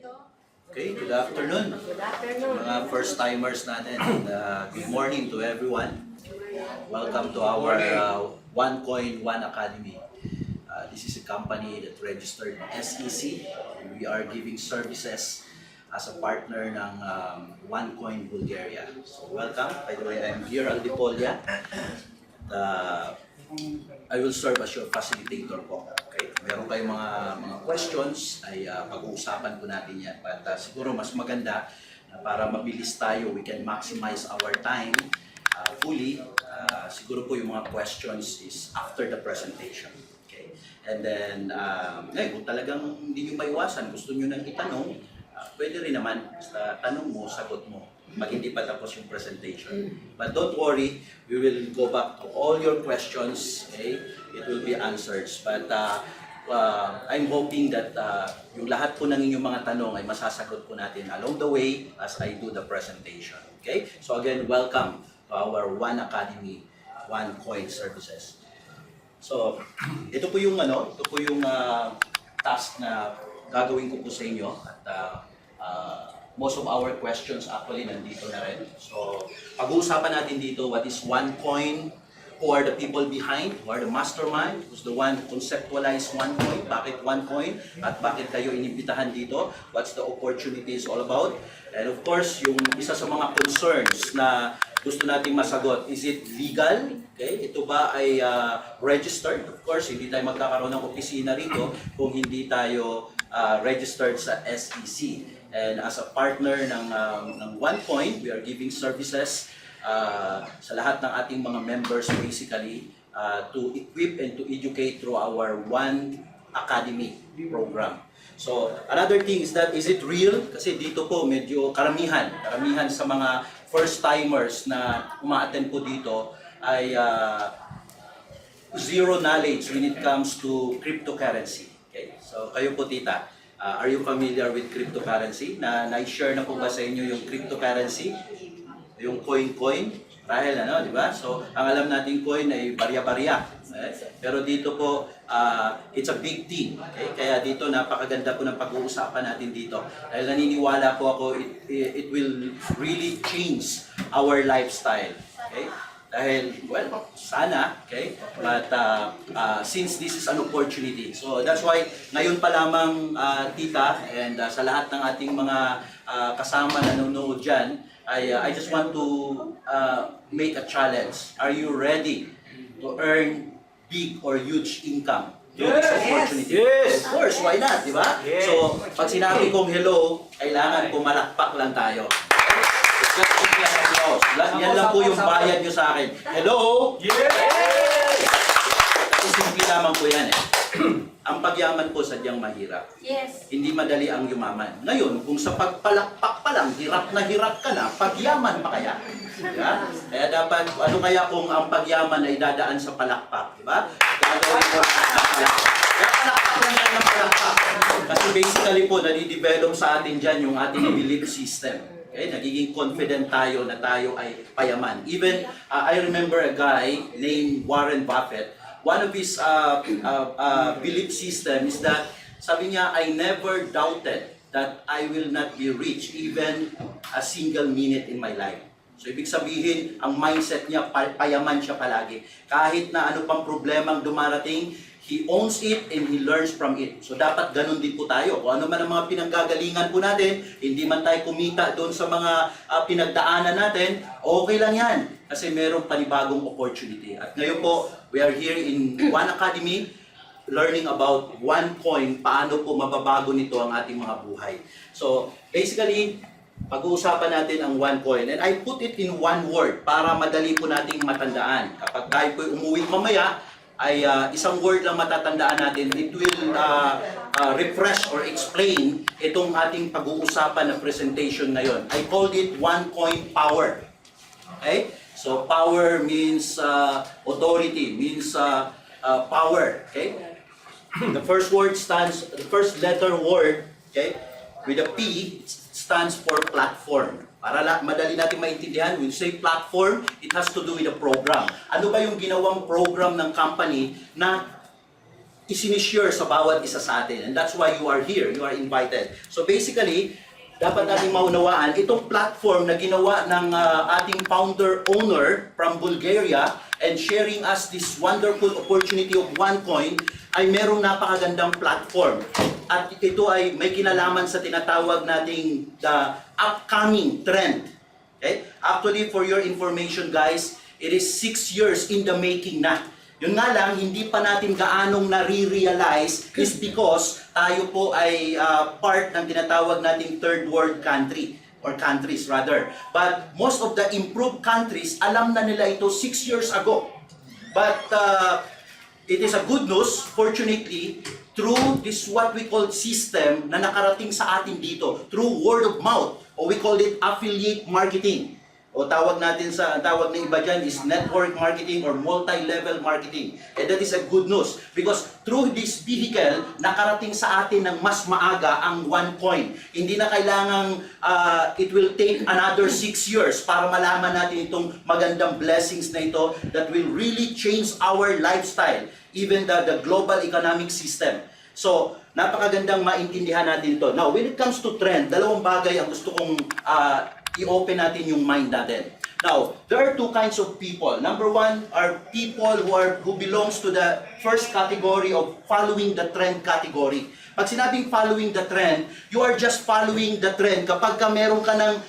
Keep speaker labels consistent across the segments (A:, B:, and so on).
A: Okay, good afternoon.
B: Good afternoon.
A: Mga first-timers natin. Good morning to everyone. Welcome to our OneCoin One Academy. This is a company that registered SEC. We are giving services as a partner ng OneCoin Bulgaria. So welcome. By the way, I'm here, Aldipolia. I will serve as your facilitator po. Okay? Meron kayong mga questions ay pag-uusapan po natin yan. But siguro mas maganda para mabilis tayo, we can maximize our time fully. Siguro po yung mga questions is after the presentation. Okay? And then, kung talagang hindi nyo maiwasan, gusto nyo nang itanong, pwede rin naman, tanong mo, sagot mo. Pag hindi pa tapos yung presentation. But don't worry, we will go back to all your questions. Okay? It will be answered. But I'm hoping that yung lahat po ng inyong mga tanong ay masasagot po natin along the way as I do the presentation. Okay? So again, welcome to our One Academy, OneCoin Services. So, ito po yung task na gagawin ko po sa inyo at most of our questions actually nandito na rin. So, pag-uusapan natin dito what is OneCoin, who are the people behind, who are the mastermind, who's the one who conceptualized OneCoin, bakit OneCoin, at bakit kayo inimbitahan dito, what's the opportunity is all about. And of course, yung isa sa mga concerns na gusto nating masagot, is it legal? Okay? Ito ba ay registered? Of course, hindi tayo magkakaroon ng opisina rito kung hindi tayo registered sa SEC. And as a partner ng OneCoin, we are giving services sa lahat ng ating mga members basically to equip and to educate through our One Academy program. So, another thing is that, is it real? Kasi dito po medyo karamihan sa mga first-timers na uma-attend po dito ay zero knowledge when it comes to cryptocurrency. Okay? So, kayo po tita, are you familiar with cryptocurrency? Na-share na po ba sa inyo yung cryptocurrency? Yung coin? Dahil di ba? So, ang alam nating coin ay barya-barya. Okay? Pero dito po, it's a big thing. Okay? Kaya dito, napakaganda po ng pag-uusapan natin dito. Dahil naniniwala po ako, it will really change our lifestyle. Okay? Dahil, well, sana, okay? But since this is an opportunity, so that's why ngayon pa lamang, tita, and sa lahat ng ating mga kasama na nanonood dyan, I just want to make a challenge. Are you ready to earn big or huge income through this opportunity?
C: Yes!
A: Of course, why not, di ba?
C: Yes.
A: So, pag sinabi kong hello, kailangan pumalakpak lang tayo. Just give me an applause. Yan lang po yung bayad nyo sa akin. Hello?
C: Yes!
A: Kasi simple lamang po yan eh. Ang pagyaman po sadyang mahirap.
B: Yes.
A: Hindi madali ang yumaman. Ngayon, kung sa pagpalakpak pa lang, hirap ka na, pagyaman pa kaya? Diba? Kaya dapat, ano kaya kung ang pagyaman ay dadaan sa palakpak? Diba? Gagawin mo ang palakpak. Kaya palakpak lang tayo ng palakpak. Kasi basically po, nadidevelop sa atin dyan yung ating belief system. Okay, nagiging confident tayo na tayo ay payaman. Even, I remember a guy named Warren Buffett. One of his belief system is that, sabi niya, I never doubted that I will not be rich even a single minute in my life. So, ibig sabihin, ang mindset niya, payaman siya palagi. Kahit na ano pang problemang dumarating, he owns it and he learns from it. So dapat ganun din po tayo. Kung ano man ang mga pinanggagalingan po natin, hindi man tayo kumita doon sa mga pinagdaanan natin, okay lang yan. Kasi merong panibagong opportunity. At ngayon po, we are here in One Academy, learning about OneCoin, paano po mababago nito ang ating mga buhay. So basically, pag-uusapan natin ang OneCoin. And I put it in one word para madali po nating matandaan. Kapag tayo po umuwi mamaya, ay isang word lang matatandaan natin. It will refresh or explain itong ating pag-uusapan na presentation ngayon. I called it OneCoin Power. Okay? So power means authority, means power. Okay? The first letter word, okay, with a P, stands for platform. Para madali natin maintindihan, when you say platform, it has to do with a program. Ano ba yung ginawang program ng company na isinishare sa bawat isa sa atin. And that's why you are here, you are invited. So basically, dapat natin maunawaan, itong platform na ginawa ng ating founder-owner from Bulgaria and sharing us this wonderful opportunity of OneCoin ay merong napakagandang platform. At ito ay may kinalaman sa tinatawag nating the upcoming trend. Okay? Actually, for your information guys, it is 6 years in the making na. Yun nga lang, hindi pa natin gaanong nare-realize is because tayo po ay part ng tinatawag nating third world country or countries rather. But most of the improved countries, alam na nila ito 6 years ago. But it is a good news, fortunately, through this what we call system na nakarating sa atin dito, through word of mouth, or we call it affiliate marketing. O tawag ng iba dyan is network marketing or multi-level marketing. And that is a good news because through this vehicle, nakarating sa atin ng mas maaga ang OneCoin. Hindi na kailangang it will take another 6 years para malaman natin itong magandang blessings na ito that will really change our lifestyle, even the global economic system. So, napakagandang maintindihan natin ito. Now, when it comes to trend, dalawang bagay ang gusto kong i-open natin yung mind natin. Now, there are two kinds of people. Number one are people who belongs to the first category of following the trend category. Pag sinabing following the trend, you are just following the trend. Kapag ka meron ka ng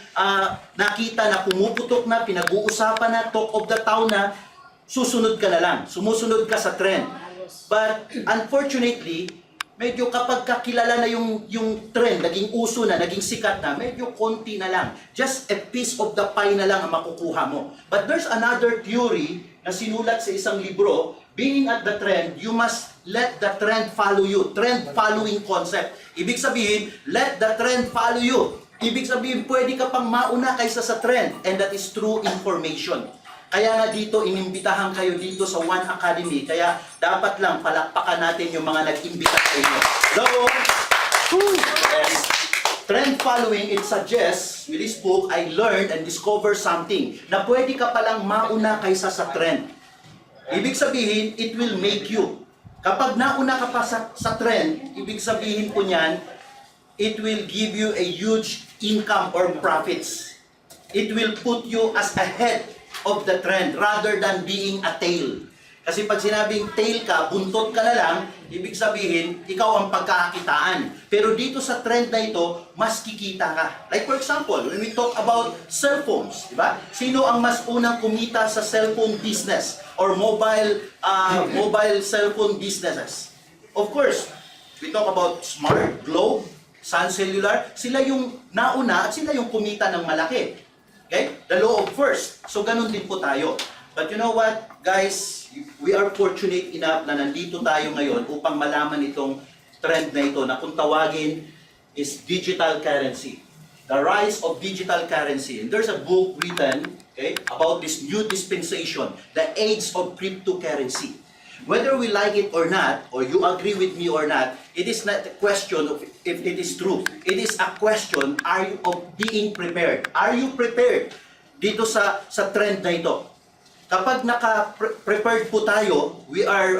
A: nakita na pumuputok na, pinag-uusapan na, talk of the town na, susunod ka na lang. Sumusunod ka sa trend. But unfortunately, medyo kapag kakilala na yung trend, naging uso na, naging sikat na, medyo konti na lang. Just a piece of the pie na lang ang makukuha mo. But there's another theory na sinulat sa isang libro, being at the trend, you must let the trend follow you. Trend following concept. Ibig sabihin, let the trend follow you. Ibig sabihin, pwede ka pang mauna kaysa sa trend. And that is true information. Kaya nga dito, inimbitahan kayo dito sa One Academy. Kaya dapat lang palakpakan natin yung mga nag-imbita sa inyo. Hello! And trend following, it suggests, with this book, I learned and discovered something na pwede ka palang mauna kaysa sa trend. Ibig sabihin, it will make you. Kapag nauna ka pa sa trend, ibig sabihin po niyan, it will give you a huge income or profits. It will put you as ahead of the trend rather than being a tail. Kasi pag sinabing tail ka, buntot ka na lang, ibig sabihin, ikaw ang pagkakakitaan. Pero dito sa trend na ito, mas kikita ka. Like for example, when we talk about cellphones, di ba? Sino ang mas unang kumita sa cellphone business or mobile cellphone businesses? Of course, we talk about Smart, Globe, Sun Cellular, sila yung nauna at sila yung kumita ng malaki. Okay? The law of first. So, ganun din po tayo. But you know what, guys? We are fortunate enough na nandito tayo ngayon upang malaman itong trend na ito na kung tawagin is digital currency. The rise of digital currency. And there's a book written about this new dispensation, the age of cryptocurrency. Whether we like it or not, or you agree with me or not, it is not a question of if it is true. It is a question of being prepared. Are you prepared dito sa trend na ito? Kapag naka-prepared po tayo, we are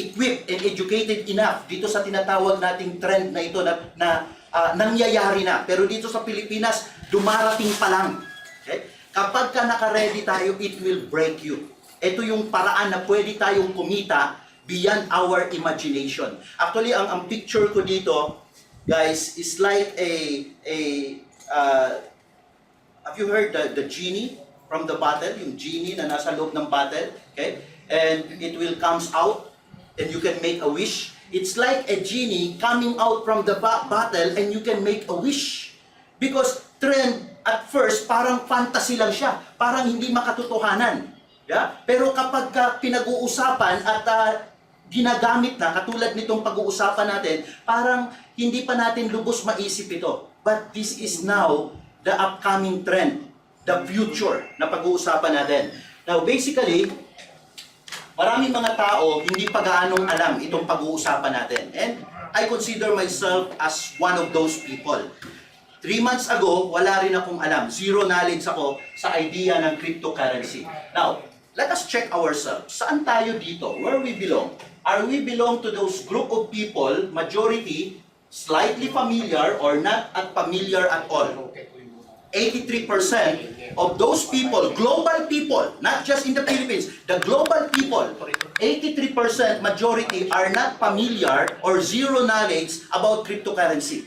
A: equipped and educated enough dito sa tinatawag nating trend na ito na nangyayari na. Pero dito sa Pilipinas, dumarating pa lang. Okay? Kapag ka naka-ready tayo, it will break you. Ito yung paraan na pwede tayong kumita beyond our imagination. Actually, ang picture ko dito, guys, is like have you heard the genie from the bottle? Yung genie na nasa loob ng bottle, okay? And it will comes out and you can make a wish. It's like a genie coming out from the bottle and you can make a wish. Because trend at first, parang fantasy lang siya. Parang hindi makatotohanan. Yeah? Pero kapag pinag-uusapan at ginagamit na, katulad nitong pag-uusapan natin, parang hindi pa natin lubos maisip ito. But this is now the upcoming trend, the future na pag-uusapan natin. Now, basically, maraming mga tao hindi pa gaanong alam itong pag-uusapan natin. And I consider myself as one of those people. 3 months ago, wala rin akong alam. Zero knowledge ako sa idea ng cryptocurrency. Now, let us check ourselves. Saan tayo dito? Where we belong? are we belong to those group of people, majority, slightly familiar or not at familiar at all? 83% of those people, global people, not just in the Philippines, the global people, 83% majority are not familiar or zero knowledge about cryptocurrency.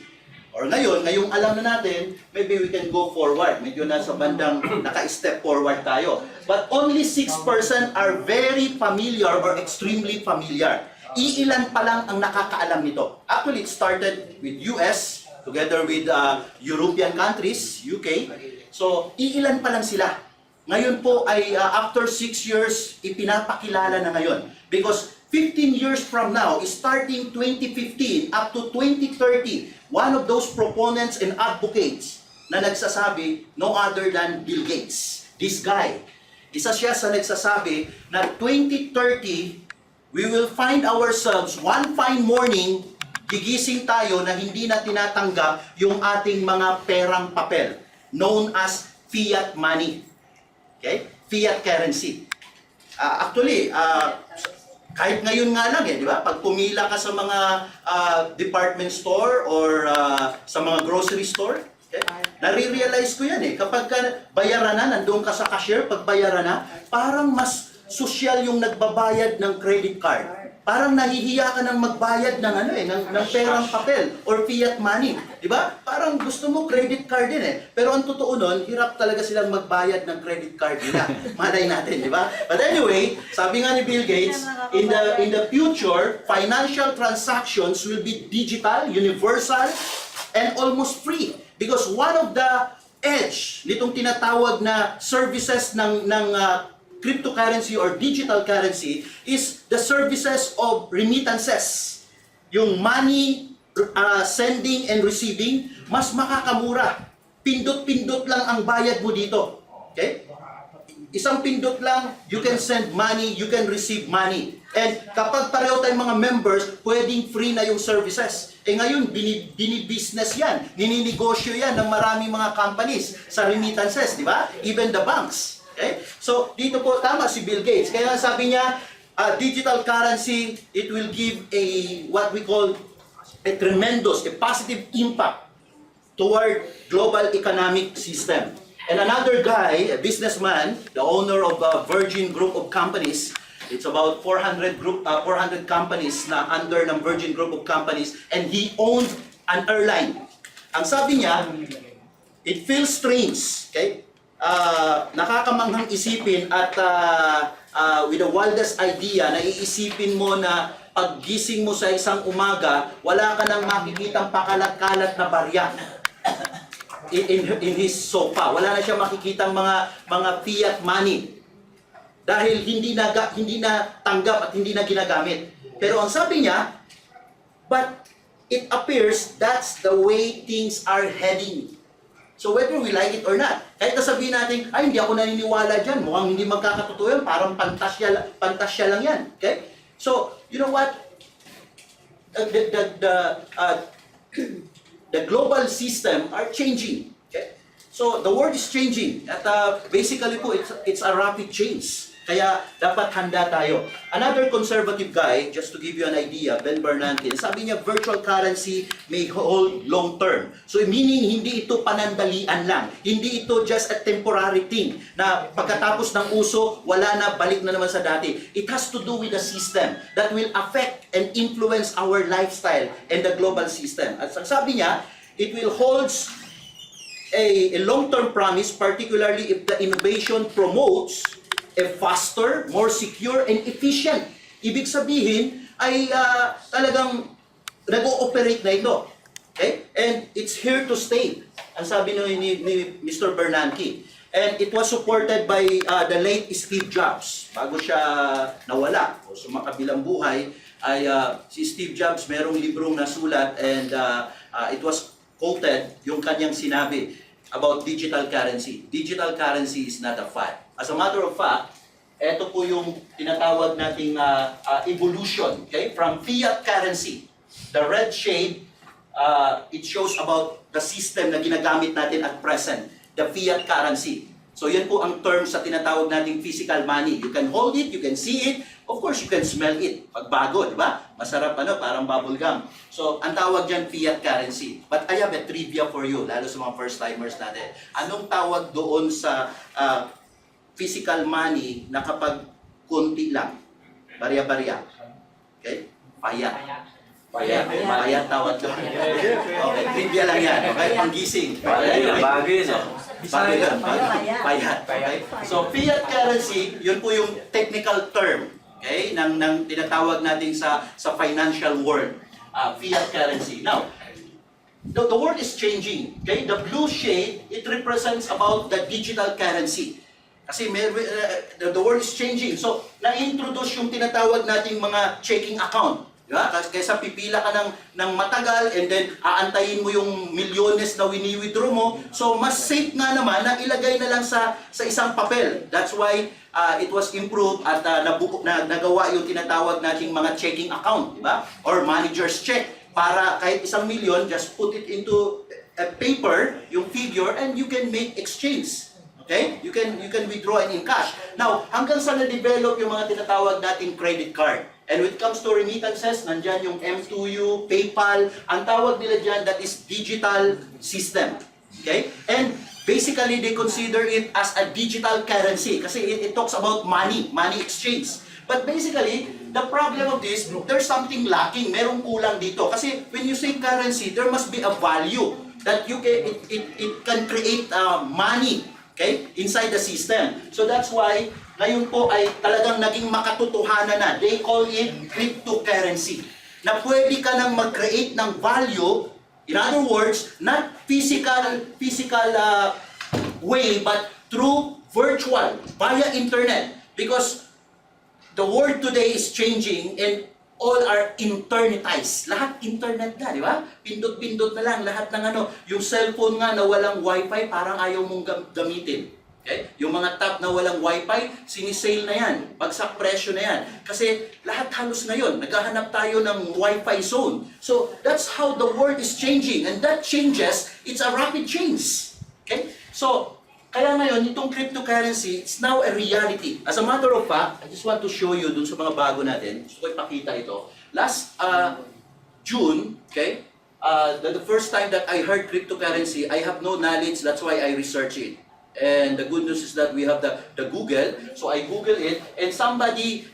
A: Or ngayong alam na natin, maybe we can go forward. Medyo nasa bandang naka-step forward tayo. But only 6% are very familiar or extremely familiar. Iilan pa lang ang nakakaalam nito. Actually, it started with US, together with European countries, UK. So, iilan pa lang sila. Ngayon po ay after 6 years, ipinapakilala na ngayon. Because 15 years from now, starting 2015 up to 2030, one of those proponents and advocates na nagsasabi, no other than Bill Gates. This guy, isa siya sa nagsasabi na 2030, we will find ourselves one fine morning, gigising tayo na hindi na tinatanggap yung ating mga perang papel, known as fiat money. Okay? Fiat currency. Actually, kahit ngayon nga lang di ba? Pag pumila ka sa mga department store or sa mga grocery store, okay? Nare-realize ko yan kapag bayaran na, nandoon ka sa cashier, pag bayaran na, parang mas social yung nagbabayad ng credit card. Parang nahihiya ka ng magbayad ng ng perang papel or fiat money, di ba? Parang gusto mo credit card din Pero ang totoo nun, hirap talaga silang magbayad ng credit card nila. Malay natin, di ba? But anyway, sabi nga ni Bill Gates, in the future, financial transactions will be digital, universal, and almost free. Because one of the edge nitong tinatawag na services ng cryptocurrency or digital currency is the services of remittances. Yung money sending and receiving, mas makakamura. Pindot-pindot lang ang bayad mo dito. Okay? Isang pindot lang, you can send money, you can receive money. And kapag pareho tayong mga members, pwedeng free na yung services. Ngayon, bini-business yan, nininegosyo yan ng maraming mga companies sa remittances, di ba? Even the banks. Okay? So, dito po, tama si Bill Gates. Kaya sabi niya, digital currency, it will give what we call a positive impact toward global economic system. And another guy, a businessman, the owner of a Virgin Group of companies, it's about 400 companies na under ng Virgin Group of companies, and he owned an airline. Ang sabi niya, it feels strange, okay? Nakakamanghang isipin at with the wildest idea na iisipin mo na paggising mo sa isang umaga, wala ka nang makikitang pakalat-kalat na barya in his sofa. Wala na siya makikitang mga fiat money dahil hindi na tanggap at hindi na ginagamit. Pero ang sabi niya, but it appears that's the way things are heading. So whether we like it or not, kahit nasabihin natin, ay hindi ako naniniwala dyan, mukhang hindi magkakatotoo yan, parang pantasya lang yan. Okay? So, you know what? The global system are changing. Okay? So, the world is changing. At basically po, it's a rapid change. Kaya dapat handa tayo. Another conservative guy, just to give you an idea, Ben Bernanke, sabi niya virtual currency may hold long term. So meaning hindi ito panandalian lang. Hindi ito just a temporary thing na pagkatapos ng uso, wala na, balik na naman sa dati. It has to do with a system that will affect and influence our lifestyle and the global system. At sabi niya, it will hold a long-term promise, particularly if the innovation promotes a faster, more secure, and efficient. Ibig sabihin ay talagang nag-ooperate na ito. Okay? And it's here to stay. Ang sabi ni Mr. Bernanke. And it was supported by the late Steve Jobs. Bago siya nawala o sumakabilang buhay, ay si Steve Jobs merong librong nasulat and it was quoted yung kanyang sinabi about digital currency. Digital currency is not a fad. As a matter of fact, ito po yung tinatawag nating evolution, okay? From fiat currency. The red shade, it shows about the system na ginagamit natin at present, the fiat currency. So yan po ang term sa tinatawag nating physical money. You can hold it, you can see it, of course you can smell it. Pag bago, di ba? Masarap parang bubble gum. So ang tawag dyan fiat currency. But I have a trivia for you, lalo sa mga first timers natin. Anong tawag doon sa physical money na kapag konti lang? Barya-barya. Okay? Payat. Payat tawag doon. Okay, trivia lang yan. Okay, panggising.
C: Bagay na.
A: Bagay lang. Payat. Okay? So, fiat currency, yun po yung technical term, okay, ng tinatawag natin sa financial world. Fiat currency. Now, the world is changing. Okay? The blue shade, it represents about the digital currency. Kasi the world is changing. So, na-introduce yung tinatawag nating mga checking account. Diba? Kaysa pipila ka ng matagal and then aantayin mo yung milyones na wini-withdraw mo. So, mas safe nga naman na ilagay na lang sa isang papel. That's why it was improved at nagawa yung tinatawag nating mga checking account. Diba? Or manager's check. Para kahit 1 milyon, just put it into a paper, yung figure, and you can make exchange. Okay? You can withdraw and in cash. Now, hanggang sa na-develop yung mga tinatawag nating credit card. And when it comes to remittances, nandyan yung M2U, PayPal, ang tawag nila dyan, that is digital system. Okay? And basically, they consider it as a digital currency kasi it talks about money exchange. But basically, the problem of this, there's something lacking, merong kulang dito. Kasi when you say currency, there must be a value that it can create money, okay, inside the system. So that's why ngayon po ay talagang naging makatotohanan na. They call it cryptocurrency. Na pwede ka nang mag-create ng value, in other words, not physical way, but through virtual, via internet. Because the world today is changing and all are internetized. Lahat internet na, di ba? Pindot-pindot na lang, lahat ng yung cellphone nga na walang wifi, parang ayaw mong gamitin. Okay? Yung mga tab na walang wifi, sinisale na yan. Bagsak presyo na yan. Kasi lahat halos ngayon, naghahanap tayo ng wifi zone. So, that's how the world is changing. And that changes, it's a rapid change. Okay? So, kaya ngayon, itong cryptocurrency, it's now a reality. As a matter of fact, I just want to show you dun sa mga bago natin. Gusto ko ipakita ito. Last June, okay, the first time that I heard cryptocurrency, I have no knowledge, that's why I research it. And the good news is that we have the Google. So I Google it and somebody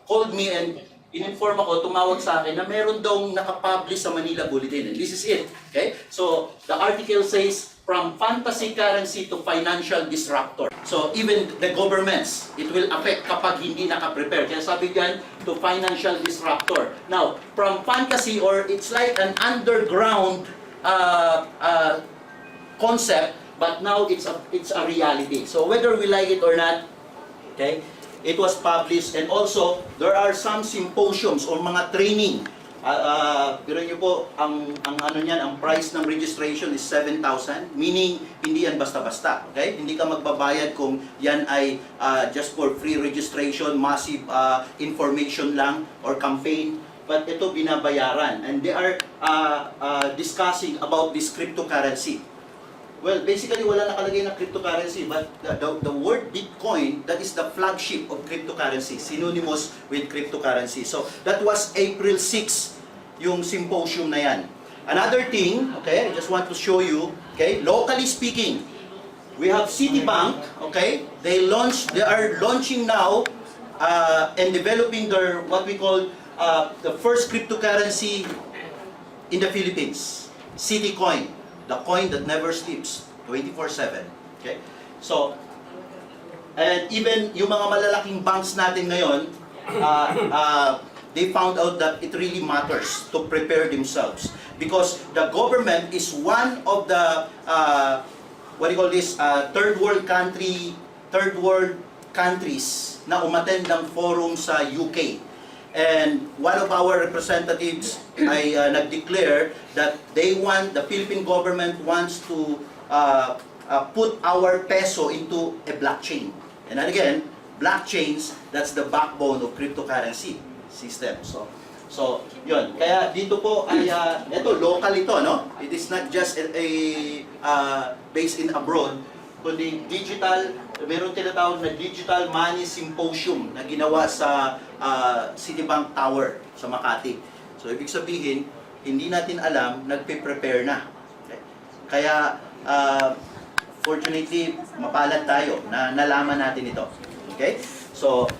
A: called me and in-inform ako, tumawag sa akin na meron daw nakapublish sa Manila Bulletin. And this is it. Okay? So the article says, from fantasy currency to financial disruptor. So even the governments, it will affect kapag hindi nakaprepare. Kaya sabi diyan, to financial disruptor. Now, from fantasy, or it's like an underground concept, but now it's a reality. So whether we like it or not, okay, it was published, and also there are some symposiums or mga training. Pero nyo po, ang niyan, ang price ng registration is 7,000, meaning hindi yan basta-basta, okay? Hindi ka magbabayad kung yan ay just for free registration, massive information lang or campaign. But ito binabayaran, and they are discussing about this cryptocurrency. Well, basically, wala nakalagay na cryptocurrency, but the word Bitcoin, that is the flagship of cryptocurrency, synonymous with cryptocurrency. So, that was April 6, yung symposium na yan. Another thing, okay, I just want to show you, okay, locally speaking, we have Citibank, okay, they are launching now and developing their, what we call, the first cryptocurrency in the Philippines, Citicoin. The coin that never sleeps, 24/7. Okay? So, and even yung mga malalaking banks natin ngayon, they found out that it really matters to prepare themselves. Because the government is one of the, what do you call this, third world countries na umattend ng forum sa UK. And one of our representatives ay nag-declare that the Philippine government wants to put our peso into a blockchain. And again, blockchains, that's the backbone of cryptocurrency system. So yun. Kaya dito po ay, ito, local ito, no? It is not just based in abroad. kundi meron tinatawag na Digital Money Symposium na ginawa sa Citibank Tower sa Makati. So, ibig sabihin, hindi natin alam, nagpe-prepare na. Okay? Kaya, fortunately, mapalad tayo na nalaman natin ito. Okay? So,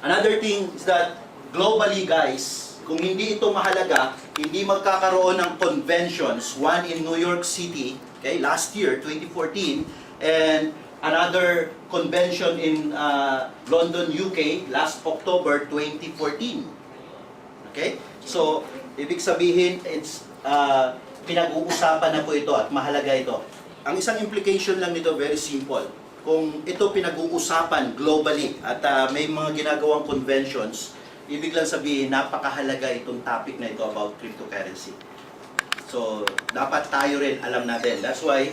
A: another thing is that, globally guys, kung hindi ito mahalaga, hindi magkakaroon ng conventions, one in New York City, okay, last year, 2014, and another convention in London, UK, last October 2014. Okay? So, ibig sabihin, it's pinag-uusapan na po ito at mahalaga ito. Ang isang implication lang nito, very simple. Kung ito pinag-uusapan globally at may mga ginagawang conventions, ibig lang sabihin, napakahalaga itong topic na ito about cryptocurrency. So, dapat tayo rin alam natin. That's why,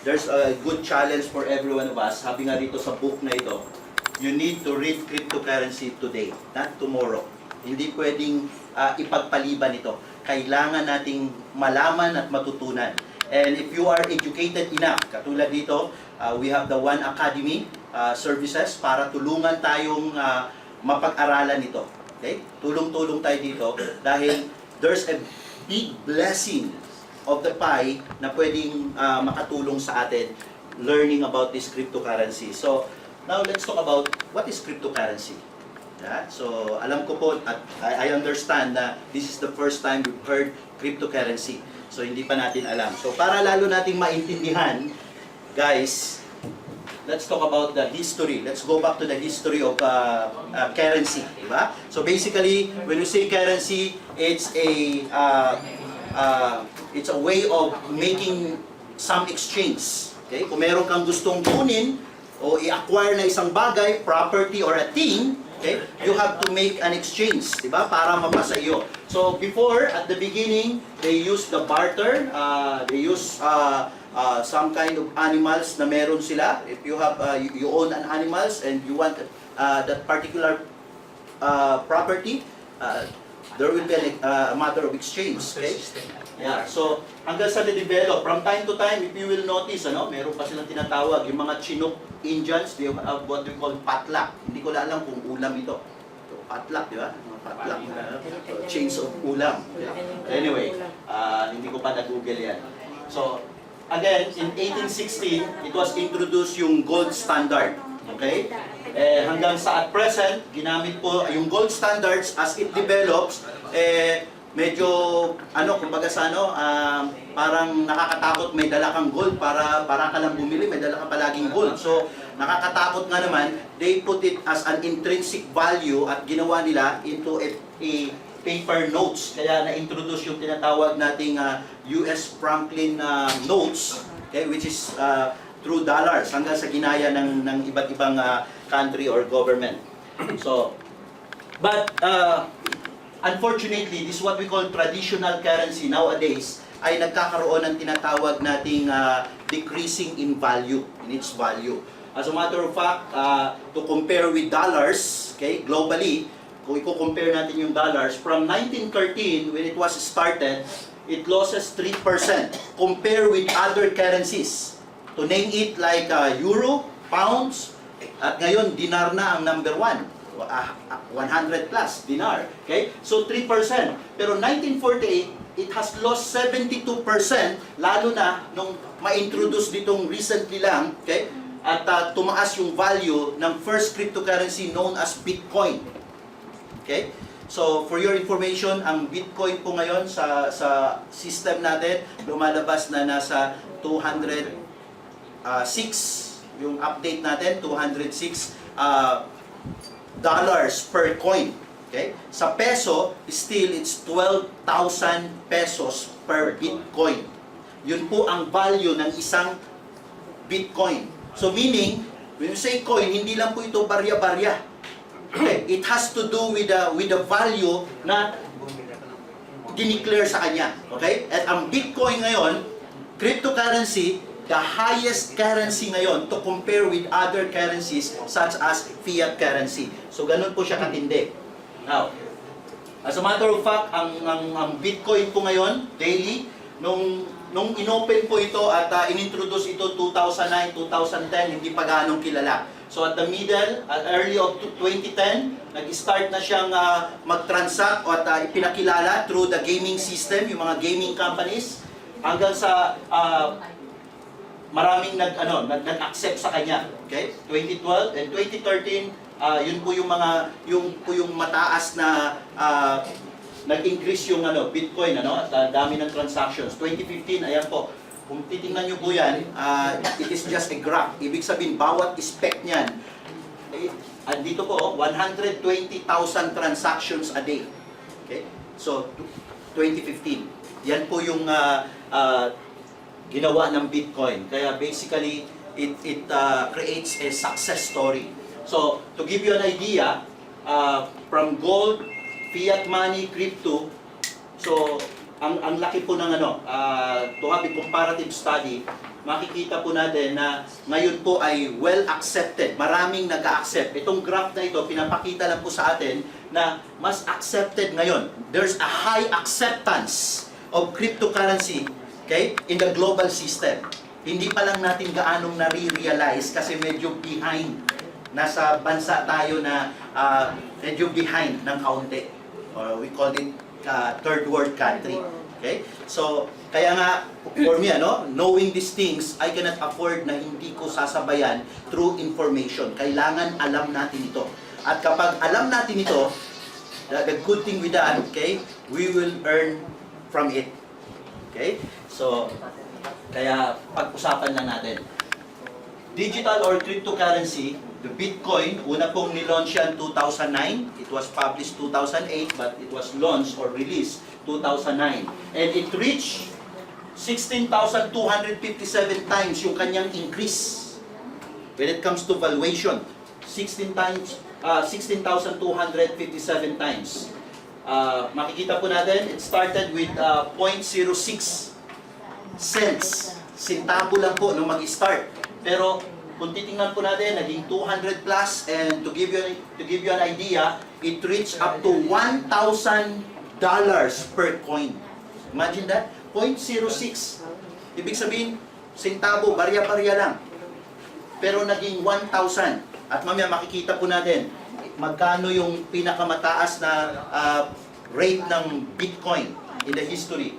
A: there's a good challenge for every one of us. Sabi nga dito sa book na ito, you need to read cryptocurrency today, not tomorrow. Hindi pwedeng ipagpaliban ito. Kailangan nating malaman at matutunan. And if you are educated enough, katulad dito, we have the One Academy services para tulungan tayong mapag-aralan ito. Okay? Tulong-tulong tayo dito dahil there's a big blessing of the pie na pwedeng makatulong sa atin learning about this cryptocurrency. So, now let's talk about what is cryptocurrency. Yeah? So, alam ko po at I understand na this is the first time we've heard cryptocurrency. So, hindi pa natin alam. So, para lalo nating maintindihan, guys, let's talk about the history. Let's go back to the history of currency. Diba? So, basically, when we say currency, it's a way of making some exchange. Okay? Kung meron kang gustong kunin o i-acquire na isang bagay, property or a thing, okay, you have to make an exchange, di ba? Para mapasa iyo. So before, at the beginning, they use the barter, they use some kind of animals na meron sila. If you have, you own an animals and you want that particular property, there will be a matter of exchange. Okay? Yeah. So hanggang sa develop, from time to time, if you will notice, meron pa silang tinatawag, yung mga Chinook Indians, they have what we call patlak. Hindi ko na alam kung ulam ito. So, patlak, di ba? Mga patlak. Chains of ulam. Anyway, hindi ko pa na-google yan. So, again, in 1816, it was introduced yung gold standard. Okay? Hanggang sa at present, ginamit po yung gold standards as it develops, medyo, kumbaga sa parang nakakatakot may dala kang gold para ka lang bumili, may dala ka palaging gold. So, nakakatakot nga naman, they put it as an intrinsic value at ginawa nila into a paper notes. Kaya na-introduce yung tinatawag nating US Franklin notes, okay, which is through dollars hanggang sa ginaya ng iba't ibang country or government. So, but unfortunately, this is what we call traditional currency nowadays ay nagkakaroon ng tinatawag nating decreasing in value, in its value. As a matter of fact, to compare with dollars, okay, globally, kung i-compare natin yung dollars, from 1913, when it was started, it loses 3% compare with other currencies. To name it like euro, pounds, at ngayon, dinar na ang number 1. 100 plus dinar. Okay? So 3%. Pero 1948, it has lost 72%, lalo na nung ma-introduce ditong recently lang, okay? At tumaas yung value ng first cryptocurrency known as Bitcoin. Okay? So for your information, ang Bitcoin po ngayon sa system natin, lumalabas na nasa 206 yung update natin, 206 dollars per coin. Okay? Sa peso, still it's 12,000 pesos per Bitcoin. Yun po ang value ng isang Bitcoin. So meaning, when you say coin, hindi lang po ito barya-barya. Okay? It has to do with the value na dineclare sa kanya. Okay? At ang Bitcoin ngayon, cryptocurrency, the highest currency ngayon to compare with other currencies such as fiat currency. So ganun po siya katindi. Now, as a matter of fact, ang Bitcoin po ngayon, daily, nung nung inopen po ito at inintroduce ito 2009, 2010, hindi pa ganong kilala. So at the middle, at early of 2010, nag-start na siyang mag-transact at ipinakilala through the gaming system, yung mga gaming companies, hanggang sa maraming nag-accept sa kanya. Okay? 2012 and 2013, yun po yung mataas na nag-increase yung Bitcoin at dami ng transactions. 2015, ayan po. Kung titingnan niyo po yan, it is just a graph. Ibig sabihin, bawat spec niyan, dito po, 120,000 transactions a day. Okay? So, 2015. Yan po yung ginawa ng Bitcoin. Kaya basically, it creates a success story. So, to give you an idea, from gold, fiat money, crypto, so, ang laki po ng to have a comparative study, makikita po natin na ngayon po ay well accepted. Maraming nag-accept. Itong graph na ito, pinapakita lang po sa atin na mas accepted ngayon. There's a high acceptance of cryptocurrency, okay, in the global system. Hindi pa lang natin gaanong nare-realize kasi medyo behind. Nasa bansa tayo na medyo behind ng kaunti. Or we call it third world country. Okay? So, kaya nga, for me, knowing these things, I cannot afford na hindi ko sasabayan through information. Kailangan alam natin ito. At kapag alam natin ito, the good thing with that, okay, we will earn from it. Okay? So, kaya pag-usapan lang natin. Digital or cryptocurrency, the Bitcoin, una pong nilaunch yan 2009. It was published 2008, but it was launched or released 2009. And it reached 16,257 times yung kanyang increase. When it comes to valuation, 16,257 times. Makikita po natin, it started with 0.06 cents. Sintabo lang po nung mag-start. Pero kung titingnan po natin, naging 200 plus, and to give you an idea, it reached up to $1,000 per coin. Imagine that, 0.06. Ibig sabihin, sintabo, barya-barya lang. Pero naging 1,000. At mamaya makikita po natin, magkano yung pinakamataas na rate ng Bitcoin in the history.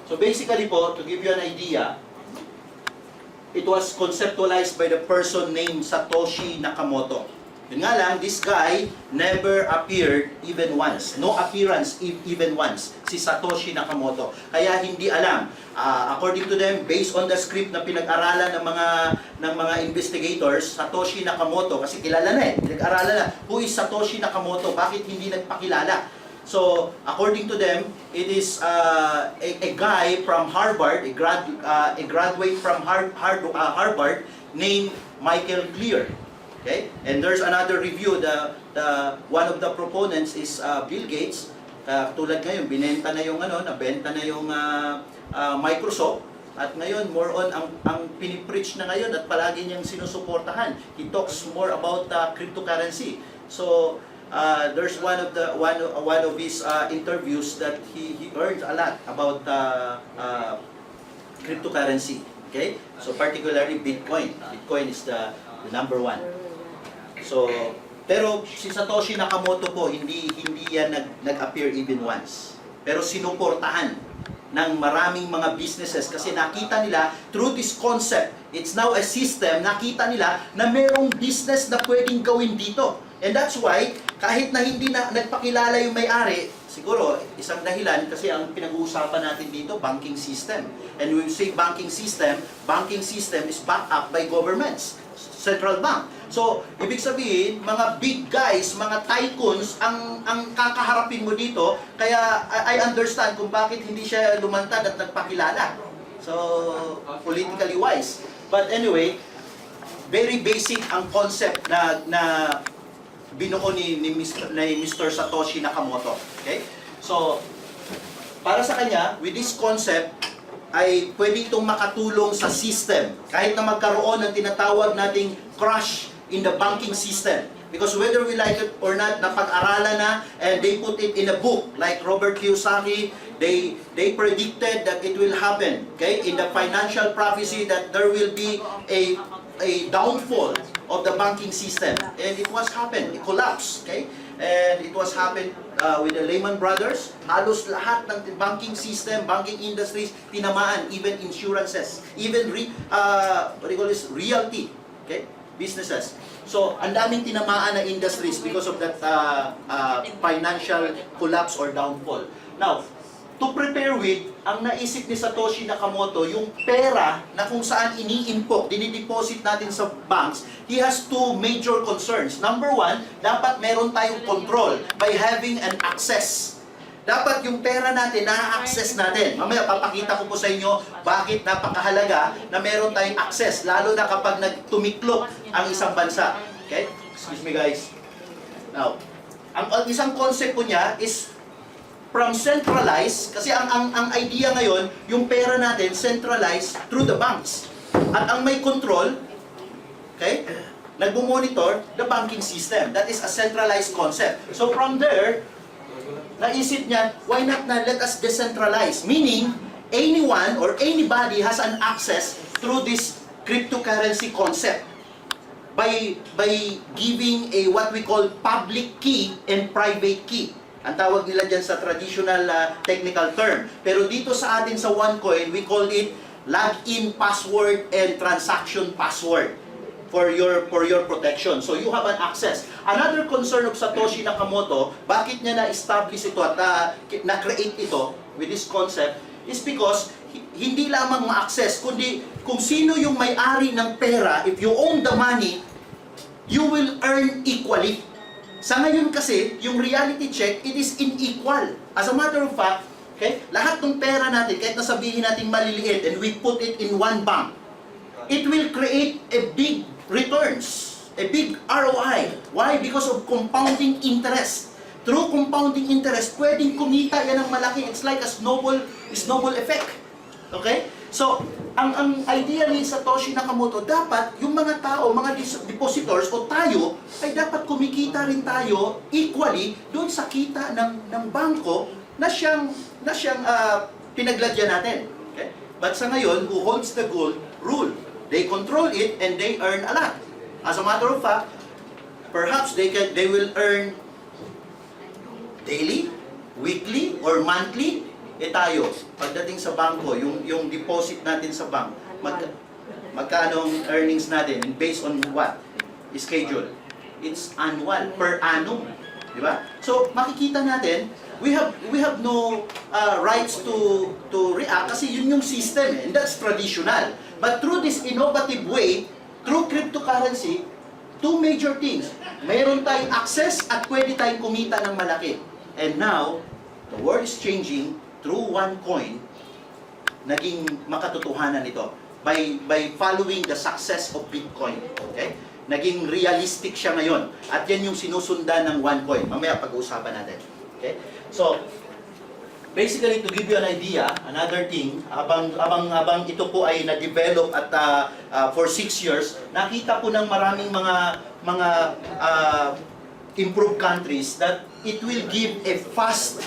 A: So basically po, to give you an idea, it was conceptualized by the person named Satoshi Nakamoto. Yun nga lang, this guy never appeared even once. No appearance even once. Si Satoshi Nakamoto. Kaya hindi alam. According to them, based on the script na pinag-aralan ng mga investigators, Satoshi Nakamoto, kasi kilala na pinag-aralan na, who is Satoshi Nakamoto? Bakit hindi nagpakilala? So, according to them, it is a guy from Harvard, a graduate from Harvard named Michael Clear. Okay? And there's another review. One of the proponents is Bill Gates. Tulad ngayon, nabenta na yung Microsoft. At ngayon, more on ang pinipreach na ngayon at palagi niyang sinusuportahan. He talks more about cryptocurrency. So, there's one of his interviews that he earned a lot about cryptocurrency. Okay, so particularly Bitcoin. Bitcoin is the number one. So, pero si Satoshi Nakamoto po hindi yan nag-appear even once. Pero sinuportahan ng maraming mga businesses kasi nakita nila through this concept. It's now a system. Nakita nila na merong business na pwedeng gawin dito. And that's why, kahit na hindi na nagpakilala yung may-ari, siguro, isang dahilan kasi ang pinag-uusapan natin dito, banking system. And when we say banking system is backed up by governments, central bank. So, ibig sabihin, mga big guys, mga tycoons, ang kakaharapin mo dito, kaya I understand kung bakit hindi siya lumantad at nagpakilala. So, politically wise. But anyway, very basic ang concept na binuo ni Mr. Satoshi Nakamoto. Okay? So, para sa kanya, with this concept, ay pwede itong makatulong sa system. Kahit na magkaroon ng tinatawag nating crash in the banking system. Because whether we like it or not, napag-aralan na, and they put it in a book, like Robert Kiyosaki, they predicted that it will happen, okay, in the financial prophecy, that there will be a downfall of the banking system. And it was happened, it collapsed, okay? And it was happened with the Lehman Brothers. Halos lahat ng banking system, banking industries, tinamaan, even insurances, even realty, okay, businesses. So, ang daming tinamaan na industries because of that financial collapse or downfall. Now, to prepare with, ang naisip ni Satoshi Nakamoto, yung pera na kung saan ini-impok, dinideposit natin sa banks, he has two major concerns. Number one, dapat meron tayong control by having an access. Dapat yung pera natin, na-access natin. Mamaya, papakita ko po sa inyo bakit napakahalaga na meron tayong access, lalo na kapag nagtumiklop ang isang bansa. Okay? Excuse me guys. Now, ang isang concept po niya is from centralized, kasi ang idea ngayon, yung pera natin centralized through the banks. At ang may control, okay, nagmo-monitor the banking system. That is a centralized concept. So from there, naisip niya, why not na let us decentralize? Meaning, anyone or anybody has an access through this cryptocurrency concept by giving a what we call public key and private key. Ang tawag nila dyan sa traditional technical term. Pero dito sa atin sa OneCoin, we call it login password and transaction password for your protection. So you have an access. Another concern of Satoshi Nakamoto, bakit niya na-establish ito at na-create ito with this concept, is because hindi lamang ma-access, kundi kung sino yung may-ari ng pera, if you own the money, you will earn equally. Sa ngayon kasi, yung reality check, it is unequal. As a matter of fact, okay, lahat ng pera natin, kahit nasabihin natin maliliit, and we put it in one bank, it will create a big returns, a big ROI. Why? Because of compounding interest. Through compounding interest, pwedeng kumita yan ng malaki. It's like a snowball effect. Okay? So, ang idea ni Satoshi Nakamoto, dapat yung mga tao, mga depositors o tayo, ay dapat kumikita rin tayo equally doon sa kita ng bangko na siyang pinagladyan natin. Okay? But sa ngayon, who holds the gold rule. They control it and they earn a lot. As a matter of fact, perhaps they will earn daily, weekly, or monthly. Tayo, pagdating sa bangko, yung deposit natin sa bank, magkano ang earnings natin, and based on what? Schedule. It's annual, per annum. Di ba? So, makikita natin, we have no rights to react kasi yun yung system and that's traditional. But through this innovative way, through cryptocurrency, two major things. Mayroon tayong access at pwede tayong kumita ng malaki. And now, the world is changing through OneCoin, naging makatotohanan ito by following the success of Bitcoin. Okay? Naging realistic siya ngayon. At yan yung sinusundan ng OneCoin. Mamaya pag-uusapan natin. Okay? So, basically, to give you an idea, another thing, abang ito po ay na-develop at for 6 years, nakita po ng maraming mga improved countries that it will give a fast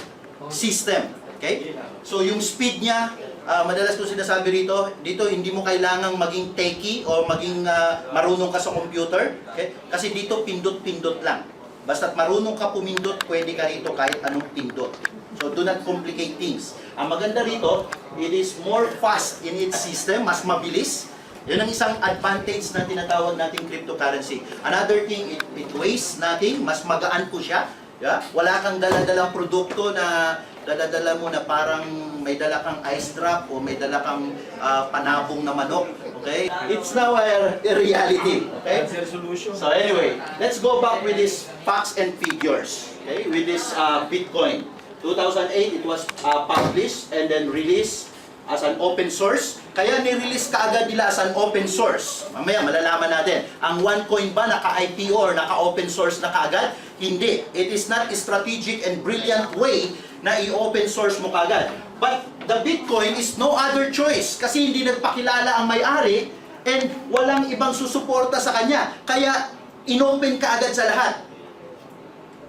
A: system. Okay? So yung speed niya, madalas ko sinasabi dito hindi mo kailangang maging techie o maging marunong ka sa computer. Okay? Kasi dito pindot-pindot lang. Basta't marunong ka pumindot, pwede ka rito kahit anong pindot. So do not complicate things. Ang maganda rito, it is more fast in its system, mas mabilis. Yun ang isang advantage na tinatawag nating cryptocurrency. Another thing, it weighs nothing, mas magaan po siya. Yeah? Wala kang dala-dalang produkto na dala-dala mo na parang may dala kang ice drop o may dala kang panabong na manok. Okay? It's now a reality. Okay? So anyway, let's go back with these facts and figures. Okay? With this Bitcoin. 2008, it was published and then released as an open source. Kaya ni-release kaagad nila as an open source. Mamaya malalaman natin, ang OneCoin ba naka-IPO or naka-open source na kaagad? Hindi. It is not a strategic and brilliant way na i-open source mo kaagad. But the Bitcoin is no other choice kasi hindi nagpakilala ang may-ari and walang ibang susuporta sa kanya. Kaya inopen ka agad sa lahat.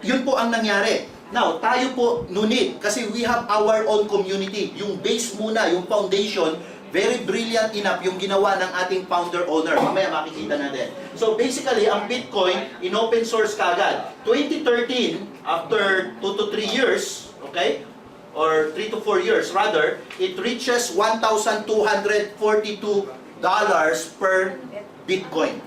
A: Yun po ang nangyari. Now, tayo po, no need, kasi we have our own community. Yung base muna, yung foundation, very brilliant enough yung ginawa ng ating founder owner. Mamaya makikita natin. So basically, ang Bitcoin, in-open source kagad. 2013, after 2 to 3 years, okay, or 3 to 4 years rather, it reaches $1,242 per Bitcoin.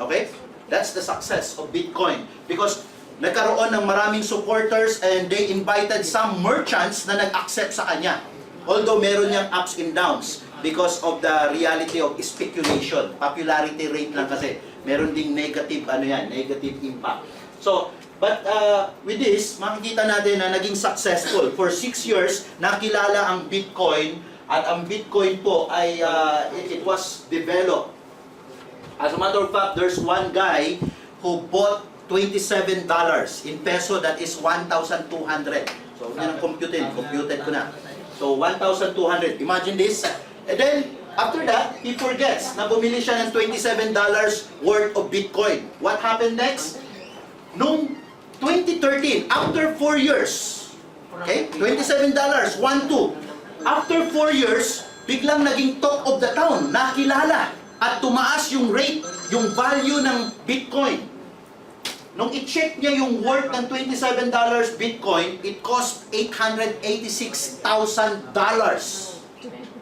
A: Okay? That's the success of Bitcoin. Because nagkaroon ng maraming supporters and they invited some merchants na nag-accept sa kanya. Although meron niyang ups and downs because of the reality of speculation. Popularity rate lang kasi. Meron ding negative, negative impact. So, but with this, makikita natin na naging successful. For 6 years, nakilala ang Bitcoin at ang Bitcoin po ay it was developed. As a matter of fact, there's one guy who bought $27 in peso, that is 1,200. So, yun ang computed ko na. So, 1,200. Imagine this. And then, after that, he forgets na bumili siya ng $27 worth of Bitcoin. What happened next? Noong 2013, after 4 years, okay, $27, 1,2. After 4 years, biglang naging talk of the town, nakilala, at tumaas yung rate, yung value ng Bitcoin. Nung i-check niya yung worth ng $27 Bitcoin, it cost $886,000.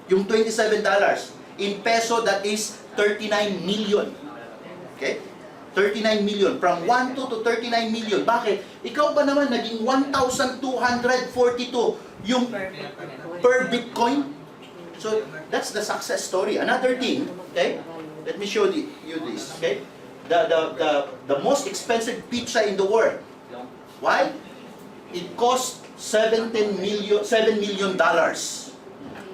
A: Yung $27. In peso, that is 39 million. Okay? 39 million. From 1 to 39 million. Bakit? Ikaw ba naman naging 1,242 yung per Bitcoin? So, that's the success story. Another thing, okay? Let me show you this, okay? The most expensive pizza in the world. Why? It cost $7 million.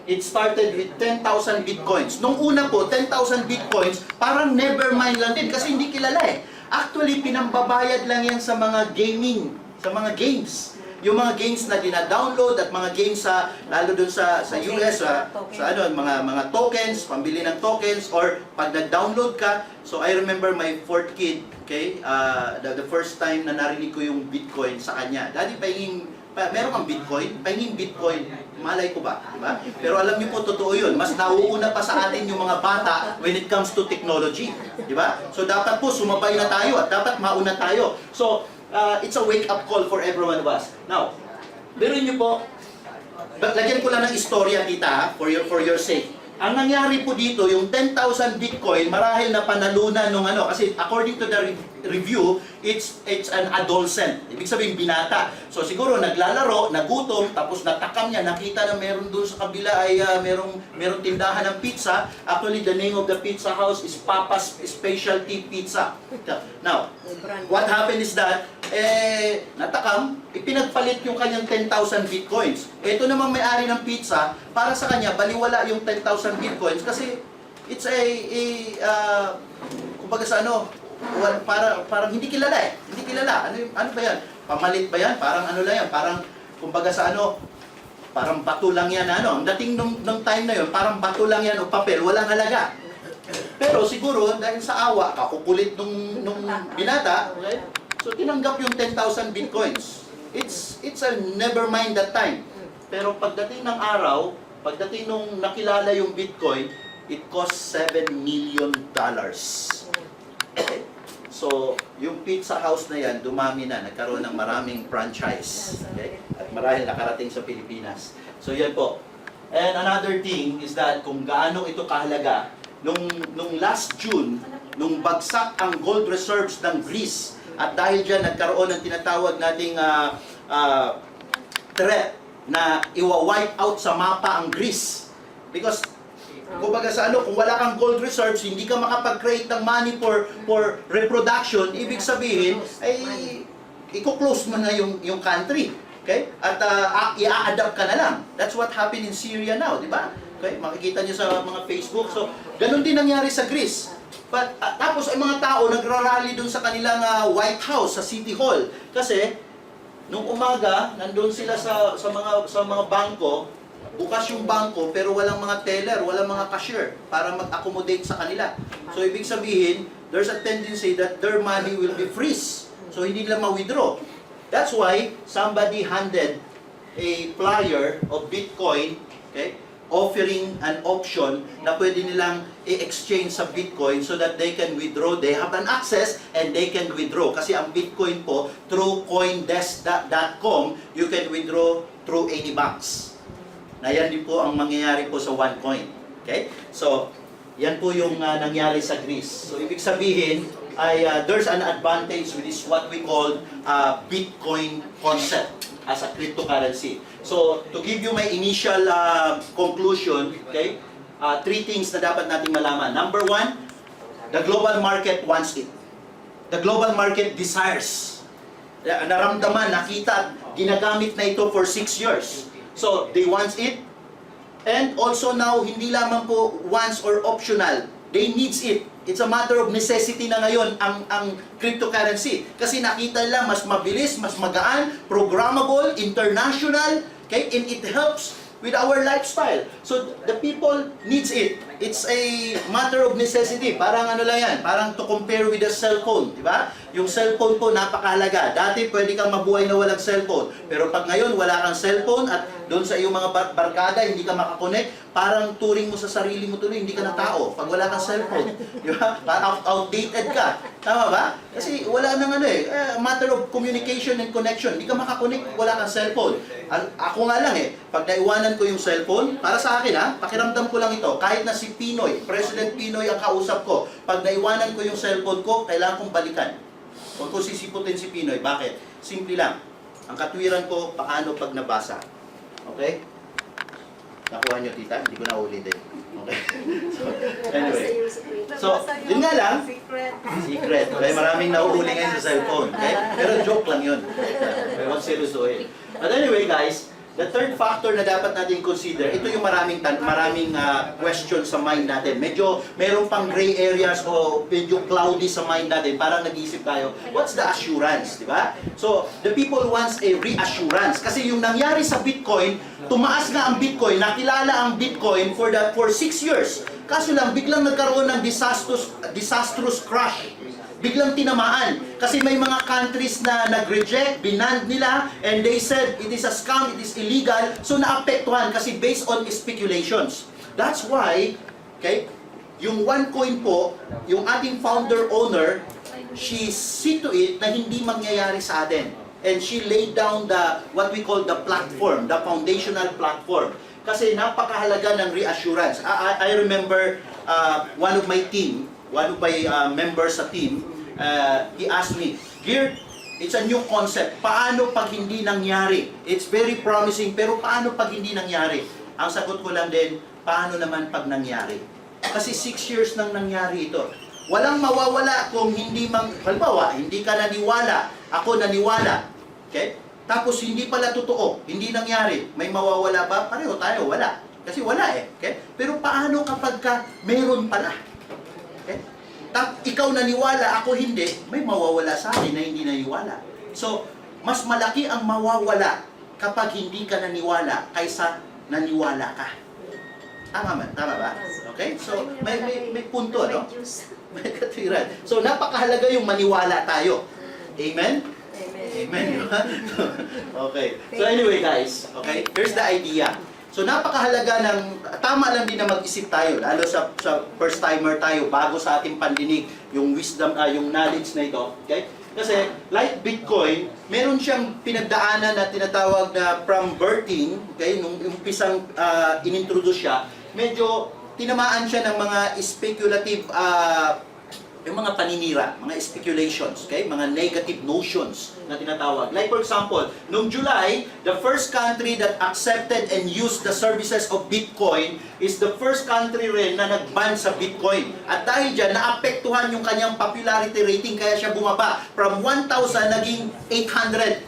A: It started with 10,000 Bitcoins. Nung una po, 10,000 Bitcoins, parang never mind lang din kasi hindi kilala eh. Actually, pinambabayad lang yan sa mga gaming, sa mga games. Yung mga games na dina-download at mga games sa lalo dun sa US sa mga tokens, pambili ng tokens or pag nag-download ka. So I remember my fourth kid, okay? The first time na narinig ko yung Bitcoin sa kanya. Daddy, meron kang Bitcoin? Pahinging Bitcoin. Malay ko ba? Diba? Pero alam niyo po, totoo yun. Mas nauuna pa sa atin yung mga bata when it comes to technology. Diba? So dapat po sumabay na tayo at dapat mauna tayo. So, it's a wake-up call for everyone of us. Now, biruin niyo po, lagyan ko lang ng istorya, tita, for your sake. Ang nangyari po dito, yung 10,000 Bitcoin, marahil na panalunan nung kasi according to the review, it's an adolescent. Ibig sabihin, binata. So siguro naglalaro, nagutom, tapos natakam niya, nakita na meron doon sa kabila ay merong tindahan ng pizza. Actually, the name of the pizza house is Papa's Specialty Pizza. Now, what happened is that, natakam, ipinagpalit yung kanyang 10,000 Bitcoins. Ito namang may-ari ng pizza, para sa kanya, baliwala yung 10,000 Bitcoins kasi it's kumbaga sa parang hindi kilala eh. Hindi kilala. Ano ba yan? Pamalit ba yan? Parang lang yan? Parang, kumbaga sa parang bato lang yan Ang dating nung time na yun, parang bato lang yan o papel, walang halaga. Pero siguro, dahil sa awa, kakukulit nung binata, okay? So tinanggap yung 10,000 Bitcoins. It's a never mind that time. Pero pagdating ng araw, pagdating nung nakilala yung Bitcoin, it cost $7 million. Okay. So, yung pizza house na yan, dumami na, nagkaroon ng maraming franchise. Okay? At marahil nakarating sa Pilipinas. So, yan po. And another thing is that kung gaano ito kahalaga, nung last June, nung bagsak ang gold reserves ng Greece, at dahil dyan nagkaroon ng tinatawag nating threat na iwa-wipe out sa mapa ang Greece. Because kumbaga sa kung wala kang gold reserves, hindi ka makapag-create ng money for reproduction, ibig sabihin, ay i-close mo na yung country. Okay? At i-a-adapt ka na lang. That's what happened in Syria now, di ba? Okay? Makikita niyo sa mga Facebook. So, ganun din nangyari sa Greece. But, tapos ay mga tao nagrarally dun sa kanilang White House, sa City Hall. Kasi, nung umaga, nandun sila sa mga bangko, bukas yung bangko, pero walang mga teller, walang mga cashier para mag-accommodate sa kanila. So, ibig sabihin, there's a tendency that their money will be freeze. So hindi nila ma-withdraw. That's why somebody handed a flyer of Bitcoin, okay, offering an option na pwede nilang i-exchange sa Bitcoin so that they can withdraw. They have an access and they can withdraw. Kasi ang Bitcoin po, through coindesk.com, you can withdraw through any banks. Na yan din po ang mangyayari po sa OneCoin. Okay? So, yan po yung nangyari sa Greece. So, ibig sabihin, ay there's an advantage with this what we call Bitcoin concept as a cryptocurrency. So, to give you my initial conclusion, okay, three things na dapat nating malaman. Number one, the global market wants it. The global market desires. Naramdaman, nakita, ginagamit na ito for 6 years. So, they want it. And also now, hindi lamang po wants or optional. They needs it. It's a matter of necessity na ngayon ang cryptocurrency. Kasi nakita nila mas mabilis, mas magaan, programmable, international, okay? And it helps with our lifestyle. So the people needs it. It's a matter of necessity. Parang ano lang yan, parang to compare with a cellphone, di ba? Yung cellphone po napakahalaga. Dati pwede kang mabuhay na walang cellphone. Pero pag ngayon wala kang cellphone at doon sa iyong mga barkada hindi ka makakonect, parang turing mo sa sarili mo tuloy, hindi ka na tao. Pag wala kang cellphone, di ba? Parang outdated ka. Tama ba? Kasi wala nang ano matter of communication and connection. Hindi ka makakonect, wala kang cellphone. Ako nga lang pag naiwanan ko yung cellphone, para sa akin pakiramdam ko lang ito, kahit na si Pinoy, President Pinoy ang kausap ko, pag naiwanan ko yung cellphone ko, kailangan kong balikan. Huwag ko sisiputin si Pinoy. Bakit? Simple lang. Ang katwiran ko, paano pag nabasa. Okay? Nakuha nyo, tita? Hindi ko na ulitin. Okay? So, anyway. So, yun nga lang. Secret. Okay? Maraming nauuli ngayon sa cellphone. Okay? Pero joke lang yun. Huwag seryosohin. But anyway, guys, the third factor na dapat natin consider, ito yung maraming questions sa mind natin. Medyo meron pang gray areas o medyo cloudy sa mind natin. Parang nag-iisip tayo, what's the assurance? Diba? So, the people wants a reassurance. Kasi yung nangyari sa Bitcoin, tumaas na ang Bitcoin, nakilala ang Bitcoin for 6 years. Kaso lang, biglang nagkaroon ng disastrous crash. Biglang tinamaan. Kasi may mga countries na nag-reject, binanned nila, and they said, it is a scam, it is illegal, so naapektuhan kasi based on speculations. That's why, okay, yung OneCoin po, yung ating founder-owner, she see to it na hindi mangyayari sa atin. And she laid down what we call the platform, the foundational platform. Kasi napakahalaga ng reassurance. I remember one of my members sa team, he asked me, Geert, it's a new concept. Paano pag hindi nangyari? It's very promising, pero paano pag hindi nangyari? Ang sagot ko lang din, paano naman pag nangyari? Kasi 6 years nang nangyari ito. Walang mawawala kung hindi halimbawa, hindi ka naniwala, ako naniwala. Okay? Tapos hindi pala totoo, hindi nangyari. May mawawala ba? Pareho tayo, wala. Kasi wala Okay? Pero paano kapag meron pala? Okay? Ikaw naniwala, ako hindi, may mawawala sa akin na hindi naniwala. So, mas malaki ang mawawala kapag hindi ka naniwala kaysa naniwala ka. Tama ba? Okay? So, may punto, no? May katwiran. So, napakahalaga yung maniwala tayo. Amen? Amen. Okay. So, anyway, guys, okay? Here's the idea. So napakahalaga tama lang din na mag-isip tayo, lalo sa first timer tayo, bago sa ating pandinig, yung wisdom, yung knowledge na ito. Okay? Kasi like Bitcoin, meron siyang pinagdaanan na tinatawag na from birthing, okay? Nung umpisang inintroduce siya, medyo tinamaan siya ng mga speculative yung mga paninira, mga speculations, okay? Mga negative notions na tinatawag. Like for example, noong July, the first country that accepted and used the services of Bitcoin is the first country rin na nag-ban sa Bitcoin. At dahil dyan, naapektuhan yung kanyang popularity rating, kaya siya bumaba. From 1,000, naging 800.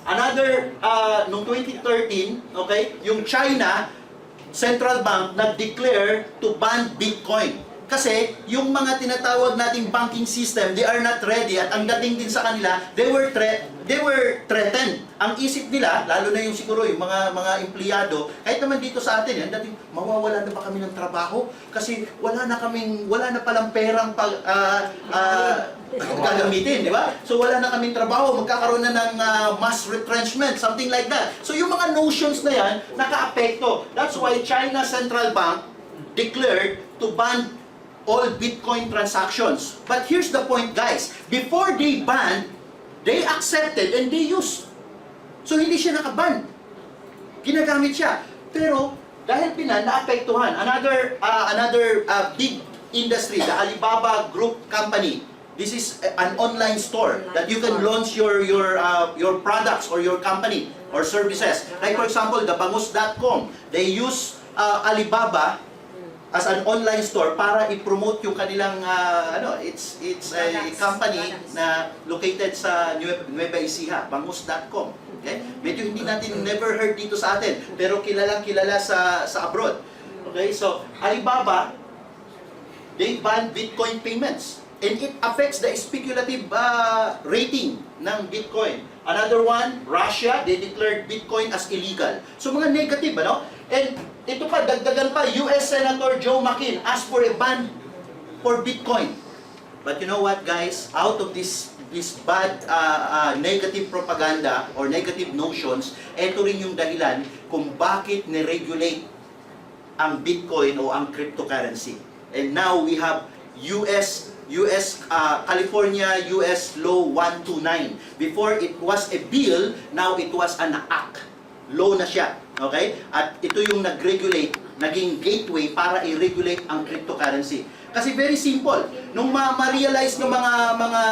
A: Another, noong 2013, okay, yung China, Central Bank, nag-declare to ban Bitcoin. Kasi yung mga tinatawag nating banking system, they are not ready. At ang dating din sa kanila, they were threatened. Ang isip nila, lalo na yung siguro yung mga empleyado, kahit naman dito sa atin, yan, dati mawawala na ba kami ng trabaho? Kasi wala na palang perang gagamitin, di ba? So wala na kaming trabaho, magkakaroon na ng mass retrenchment, something like that. So yung mga notions na yan, naka-apekto. That's why China Central Bank declared to ban all Bitcoin transactions. But here's the point, guys. Before they banned, they accepted and they used. So hindi siya nakaban. Ginagamit siya. Pero dahil naapektuhan. Another big industry, the Alibaba Group Company. This is an online store that you can launch your products or your company or services. Like for example, the Bangus.com. They use Alibaba as an online store para i-promote yung kanilang it's a company na located sa Nueva Ecija, Bangus.com. Okay? Medyo hindi natin never heard dito sa atin, pero kilalang kilala sa abroad. Okay? So, Alibaba, they ban Bitcoin payments and it affects the speculative rating ng Bitcoin. Another one, Russia, they declared Bitcoin as illegal. So mga negative, ano? And ito pa, dagdagan pa, US Senator Joe McCain asked for a ban for Bitcoin. But you know what, guys? Out of this bad negative propaganda or negative notions, ito rin yung dahilan kung bakit ni-regulate ang Bitcoin o ang cryptocurrency. And now we have California US Law 129. Before it was a bill, now it was an act. Law na siya. Okay? At ito yung nag-regulate, naging gateway para i-regulate ang cryptocurrency. Kasi very simple. Nung ma-realize ng mga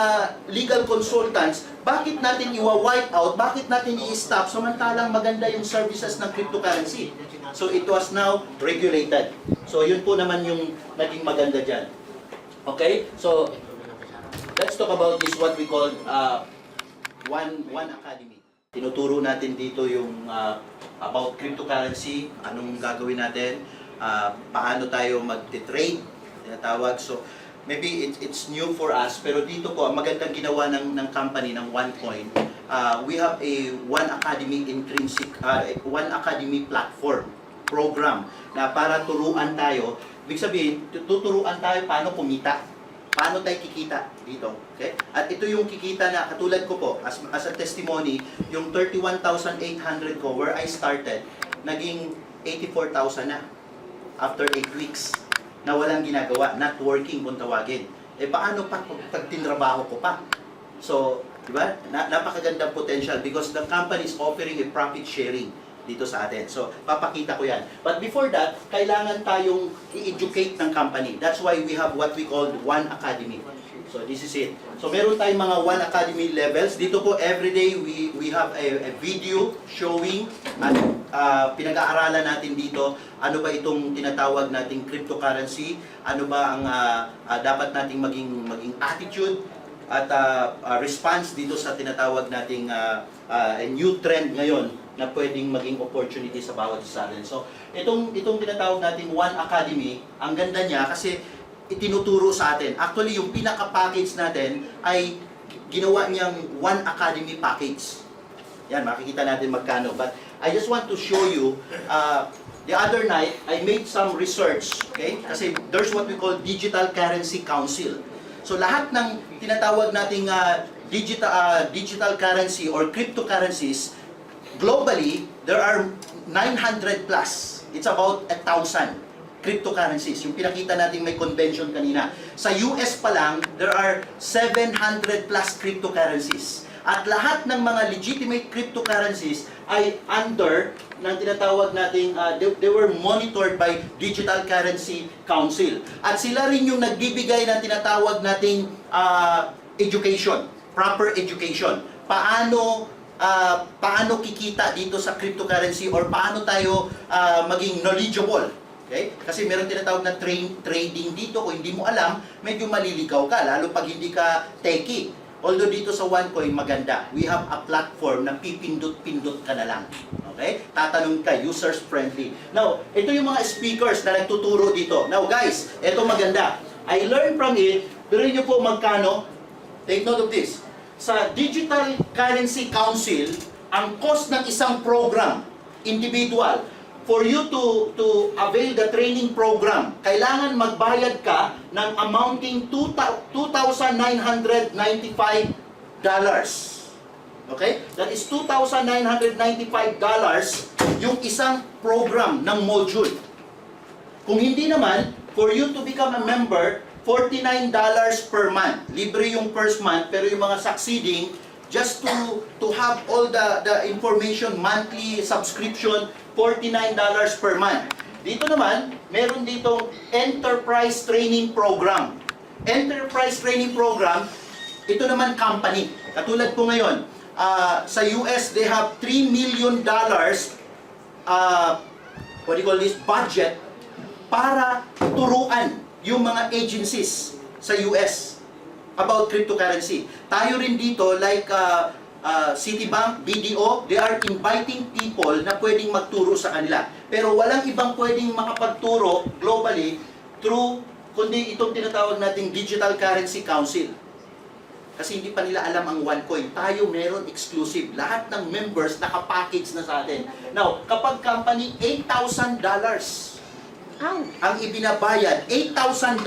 A: legal consultants, bakit natin i-wipe out, bakit natin i-stop, samantalang maganda yung services ng cryptocurrency. So it was now regulated. So yun po naman yung naging maganda dyan. Okay? So, let's talk about this what we call One Academy. Tinuturo natin dito yung about cryptocurrency, anong gagawin natin, paano tayo mag-trade, tinatawag. So, maybe it's new for us, pero dito po, ang magandang ginawa ng company, ng OneCoin, we have a One Academy One Academy platform, program, na para turuan tayo. Ibig sabihin, tuturuan tayo paano kumita. Paano tayo kikita dito. Okay? At ito yung kikita na, katulad ko po, as a testimony, yung 31,800 ko, where I started, naging 84,000 na. After 8 weeks, na walang ginagawa, not working kung tawagin. Eh paano pag tinrabaho ko pa? So, di ba? Napakagandang potential because the company is offering a profit sharing dito sa atin. So, papakita ko yan. But before that, kailangan tayong i-educate ng company. That's why we have what we call One Academy. So, this is it. So, meron tayong mga One Academy levels. Dito po, everyday, we have a video showing at pinag-aaralan natin dito ano ba itong tinatawag nating cryptocurrency, ano ba ang dapat nating maging attitude at response dito sa tinatawag nating new trend ngayon na pwedeng maging opportunity sa bawat isa natin. So, itong tinatawag nating One Academy, ang ganda niya kasi itinuturo sa atin. Actually, yung pinaka-package natin ay ginawa niyang One Academy package. Yan, makikita natin magkano. But I just want to show you, the other night, I made some research, okay? Kasi there's what we call Digital Currency Council. So, lahat ng tinatawag nating digital currency or cryptocurrencies, globally, there are 900 plus. It's about 1,000 cryptocurrencies. Yung pinakita natin may convention kanina. Sa US pa lang, there are 700 plus cryptocurrencies. At lahat ng mga legitimate cryptocurrencies ay under ng tinatawag nating, they were monitored by Digital Currency Council. At sila rin yung nagbibigay ng tinatawag nating education, proper education. Paano kikita dito sa cryptocurrency or paano tayo maging knowledgeable. Okay? Kasi meron tinatawag na trading dito. Kung hindi mo alam, medyo maliligaw ka, lalo pag hindi ka techie. Although dito sa OneCoin, maganda. We have a platform na pipindot-pindot ka na lang. Okay? Tatanong ka, users friendly. Now, ito yung mga speakers na nagtuturo dito. Now guys, ito maganda. I learned from it. Pero nyo po magkano? Take note of this. sa Digital Currency Council, ang cost ng isang program, individual, for you to avail the training program, kailangan magbayad ka ng amounting $2,995. Okay? That is $2,995 yung isang program ng module. Kung hindi naman, for you to become a member, $49 per month. Libre yung first month, pero yung mga succeeding, just to have all the information, monthly subscription, $49 per month. Dito naman, meron ditong Enterprise Training Program. Enterprise Training Program, ito naman company. Katulad po ngayon, sa US, they have $3 million what do you call this, budget para turuan yung mga agencies sa US about cryptocurrency. Tayo rin dito, like Citibank, BDO, they are inviting people na pwedeng magturo sa kanila. Pero walang ibang pwedeng makapagturo globally through, kundi itong tinatawag nating Digital Currency Council. Kasi hindi pa nila alam ang OneCoin. Tayo meron exclusive. Lahat ng members nakapackage na sa atin. Now, kapag company, $8,000 ang ibinabayad. $8,000.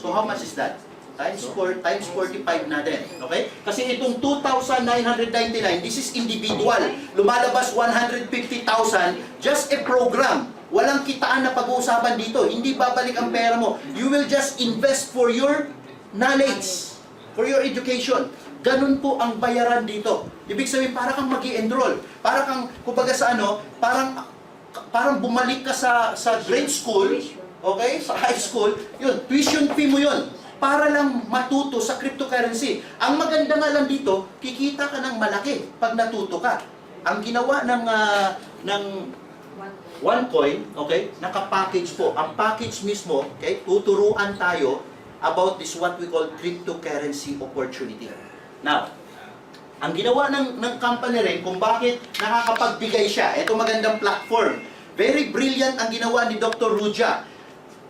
A: So how much is that? Times 4, times 45 natin. Okay? Kasi itong 2,999, this is individual. Lumalabas 150,000, just a program. Walang kitaan na pag-uusapan dito. Hindi babalik ang pera mo. You will just invest for your knowledge, for your education. Ganun po ang bayaran dito. Ibig sabihin, para kang mag-i-enroll. Para kang, kumbaga sa ano, parang bumalik ka sa grade school, okay? Sa high school, yun, tuition fee mo yun. Para lang matuto sa cryptocurrency. Ang maganda nga lang dito, kikita ka ng malaki pag natuto ka. Ang ginawa ng OneCoin, okay, naka-package po. Ang package mismo, okay, tuturuan tayo about this what we call cryptocurrency opportunity. Now, ang ginawa ng company rin kung bakit nakakapagbigay siya, ito magandang platform. Very brilliant ang ginawa ni Dr. Ruja.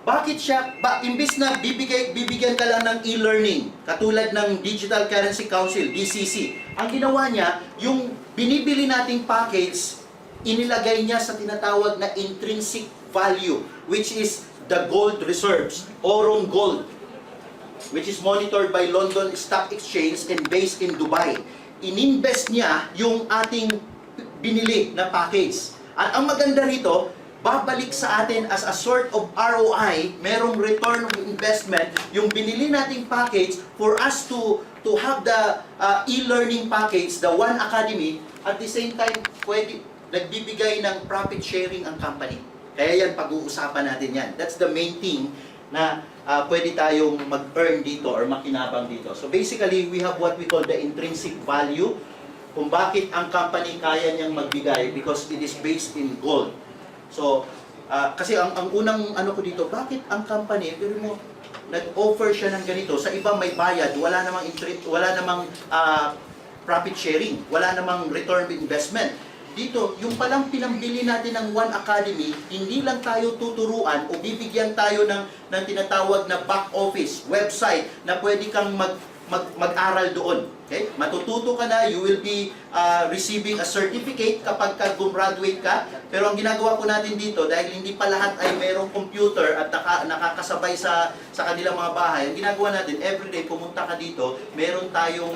A: Bakit siya, imbis na bibigyan ka lang ng e-learning, katulad ng Digital Currency Council, DCC, ang ginawa niya, yung binibili nating package, inilagay niya sa tinatawag na intrinsic value, which is the gold reserves, orong gold, which is monitored by London Stock Exchange and based in Dubai. Ininvest niya yung ating binili na package. At ang maganda rito, babalik sa atin as a sort of ROI, merong return of investment, yung binili nating package for us to have the e-learning package, the One Academy, at the same time, nagbibigay ng profit sharing ang company. Kaya yan, pag-uusapan natin yan. That's the main thing na pwede tayong mag-earn dito or makinabang dito. So basically, we have what we call the intrinsic value, kung bakit ang company kaya niyang magbigay because it is based in gold. So, kasi ang unang ano ko dito, bakit ang company, pero mo, nag-offer siya ng ganito, sa iba may bayad, wala namang profit sharing, wala namang return of investment. Dito, yung palang pinambili natin ng One Academy, hindi lang tayo tuturuan o bibigyan tayo ng tinatawag na back office, website, na pwede kang mag-aral doon. Okay? Matututo ka na, you will be receiving a certificate kapag gumraduate ka. Pero ang ginagawa po natin dito, dahil hindi pa lahat ay mayroong computer at nakakasabay sa kanilang mga bahay, ang ginagawa natin, everyday pumunta ka dito, meron tayong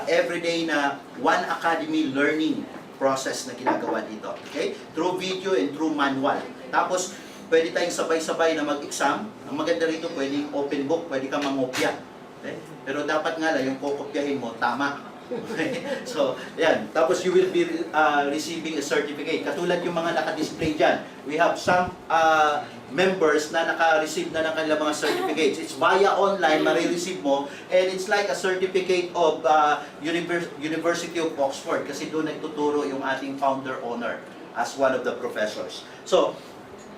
A: everyday na One Academy learning process na ginagawa dito. Okay? Through video and through manual. Tapos, pwede tayong sabay-sabay na mag-exam. Ang maganda rito, pwedeng open book, pwede kang mangopya. Okay? Pero dapat nga lang, yung kokopyahin mo, tama. Okay? So, yan. Tapos you will be receiving a certificate. Katulad yung mga naka-display dyan. We have some members na naka-receive na ng kanilang mga certificates. It's via online, marireceive mo. And it's like a certificate of University of Oxford. Kasi doon nagtuturo yung ating founder-owner as one of the professors. So,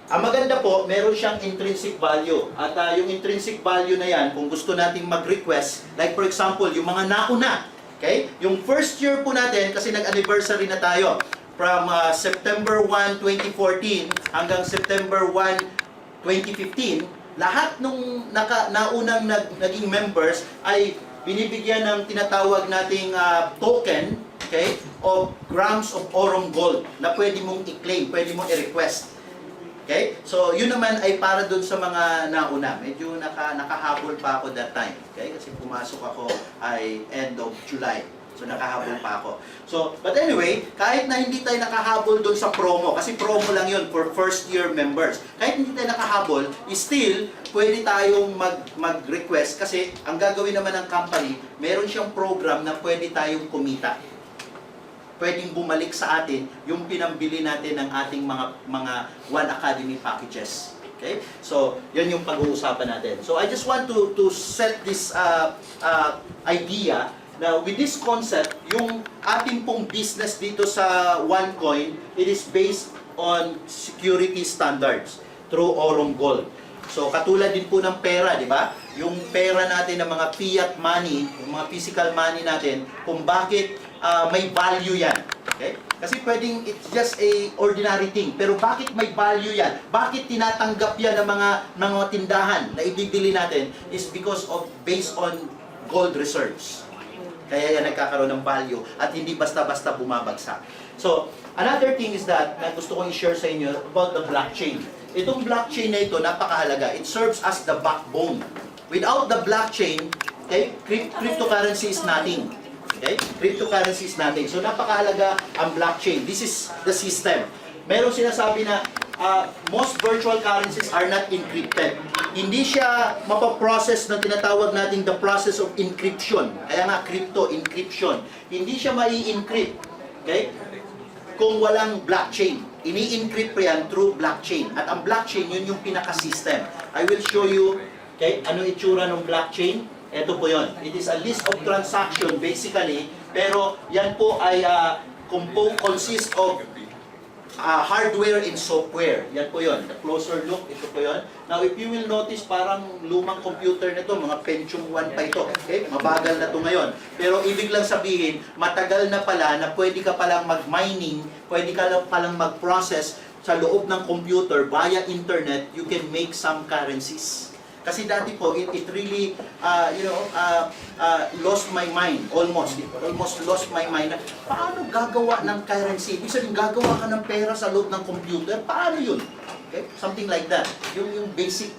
A: ang maganda po, meron siyang intrinsic value. At yung intrinsic value na yan, kung gusto nating mag-request, like for example, yung mga nauna, okay? Yung first year po natin, kasi nag-anniversary na tayo, from September 1, 2014 hanggang September 1, 2015, lahat nung naunang naging members ay binibigyan ng tinatawag nating token, okay, of grams of Aurum Gold na pwede mong i-claim, pwede mong i-request. Okay? So, yun naman ay para doon sa mga nauna. Medyo nakahabol pa ako that time. Okay? Kasi pumasok ako ay end of July. So, nakahabol pa ako. So, but anyway, kahit na hindi tayo nakahabol doon sa promo, kasi promo lang yun for first year members. Kahit hindi tayo nakahabol, still, pwede tayong mag-request kasi ang gagawin naman ng company, meron siyang program na pwede tayong kumita. Pwedeng bumalik sa atin yung pinambili natin ng ating mga One Academy packages. Okay? So, yan yung pag-uusapan natin. So, I just want to set this idea na with this concept, yung ating pong business dito sa OneCoin, it is based on security standards through Aurum Gold. So, katulad din po ng pera, di ba? Yung pera natin ng mga fiat money, yung mga physical money natin, kung bakit may value yan. Okay? Kasi pwedeng it's just a ordinary thing. Pero bakit may value yan? Bakit tinatanggap yan ng mga tindahan na ibibili natin is because of based on gold reserves. Kaya yan nagkakaroon ng value at hindi basta-basta bumabagsak. So, another thing is that na gusto kong i-share sa inyo about the blockchain. Itong blockchain na ito, napakahalaga. It serves as the backbone. Without the blockchain, okay, cryptocurrency is nothing. Okay? Cryptocurrency is nothing. So, napakahalaga ang blockchain. This is the system. Meron sinasabi na most virtual currencies are not encrypted. Hindi siya mapaprocess na tinatawag natin the process of encryption. Kaya nga, crypto, encryption. Hindi siya mai-encrypt. Okay? Kung walang blockchain. Ini-encrypt pa yan through blockchain. At ang blockchain, yun yung pinaka-system. I will show you, okay, ano itsura ng blockchain. Ito po yun. It is a list of transaction basically, pero yan po ay consist of hardware and software. Yan po yun. The closer look, ito po yun. Now, if you will notice, parang lumang computer na to, mga Pentium 1 pa ito. Okay? Mabagal na to ngayon. Pero ibig lang sabihin, matagal na pala na pwede ka palang mag-mining, pwede ka palang mag-process sa loob ng computer via internet, you can make some currencies. Kasi dati po, it really, lost my mind, almost lost my mind. Paano gagawa ng currency? Ibig sabihin, gagawa ka ng pera sa loob ng computer? Paano yun? Okay? Something like that. Yung basic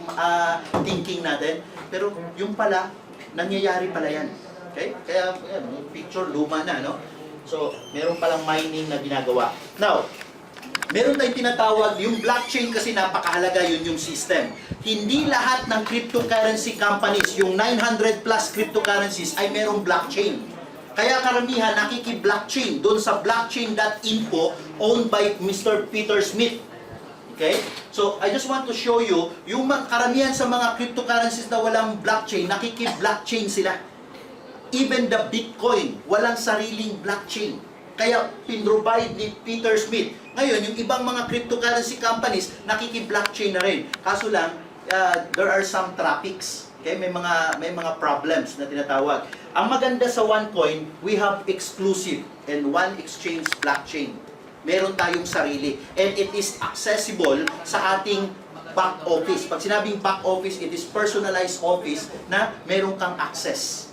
A: thinking natin. Pero yung pala, nangyayari pala yan. Okay? Kaya, yan, picture, luma na, no? So, meron palang mining na ginagawa. Now, meron tayong tinatawag, yung blockchain kasi napakahalaga, yun yung system. Hindi lahat ng cryptocurrency companies, yung 900 plus cryptocurrencies ay merong blockchain. Kaya karamihan nakiki-blockchain doon sa blockchain.info owned by Mr. Peter Smith. Okay? So, I just want to show you, yung karamihan sa mga cryptocurrencies na walang blockchain, nakiki-blockchain sila. Even the Bitcoin, walang sariling blockchain. Kaya pinrovide ni Peter Smith. Ngayon, yung ibang mga cryptocurrency companies, nakiki-blockchain na rin. Kaso lang, there are some traffics. Okay? May mga problems na tinatawag. Ang maganda sa OneCoin, we have exclusive and one exchange blockchain. Meron tayong sarili. And it is accessible sa ating back office. Pag sinabing back office, it is personalized office na meron kang access.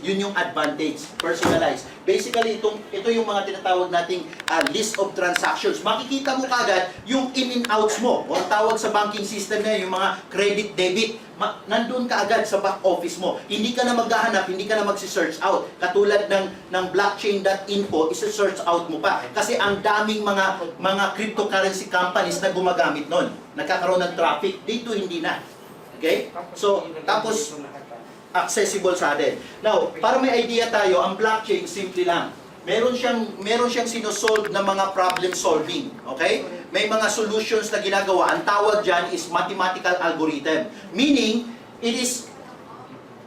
A: Yun yung advantage, personalized. Basically, ito yung mga tinatawag nating list of transactions. Makikita mo kagad yung in and outs mo. O ang tawag sa banking system na yung mga credit, debit. Nandun ka agad sa back office mo. Hindi ka na maghahanap, hindi ka na magsi-search out. Katulad ng blockchain.info, isa-search out mo pa. Kasi ang daming mga cryptocurrency companies na gumagamit nun. Nagkakaroon ng traffic. Dito hindi na. Okay? So, tapos accessible sa atin. Now, para may idea tayo, ang blockchain simple lang. Meron siyang sinosolve na mga problem solving. Okay? May mga solutions na ginagawa. Ang tawag diyan is mathematical algorithm. Meaning, it is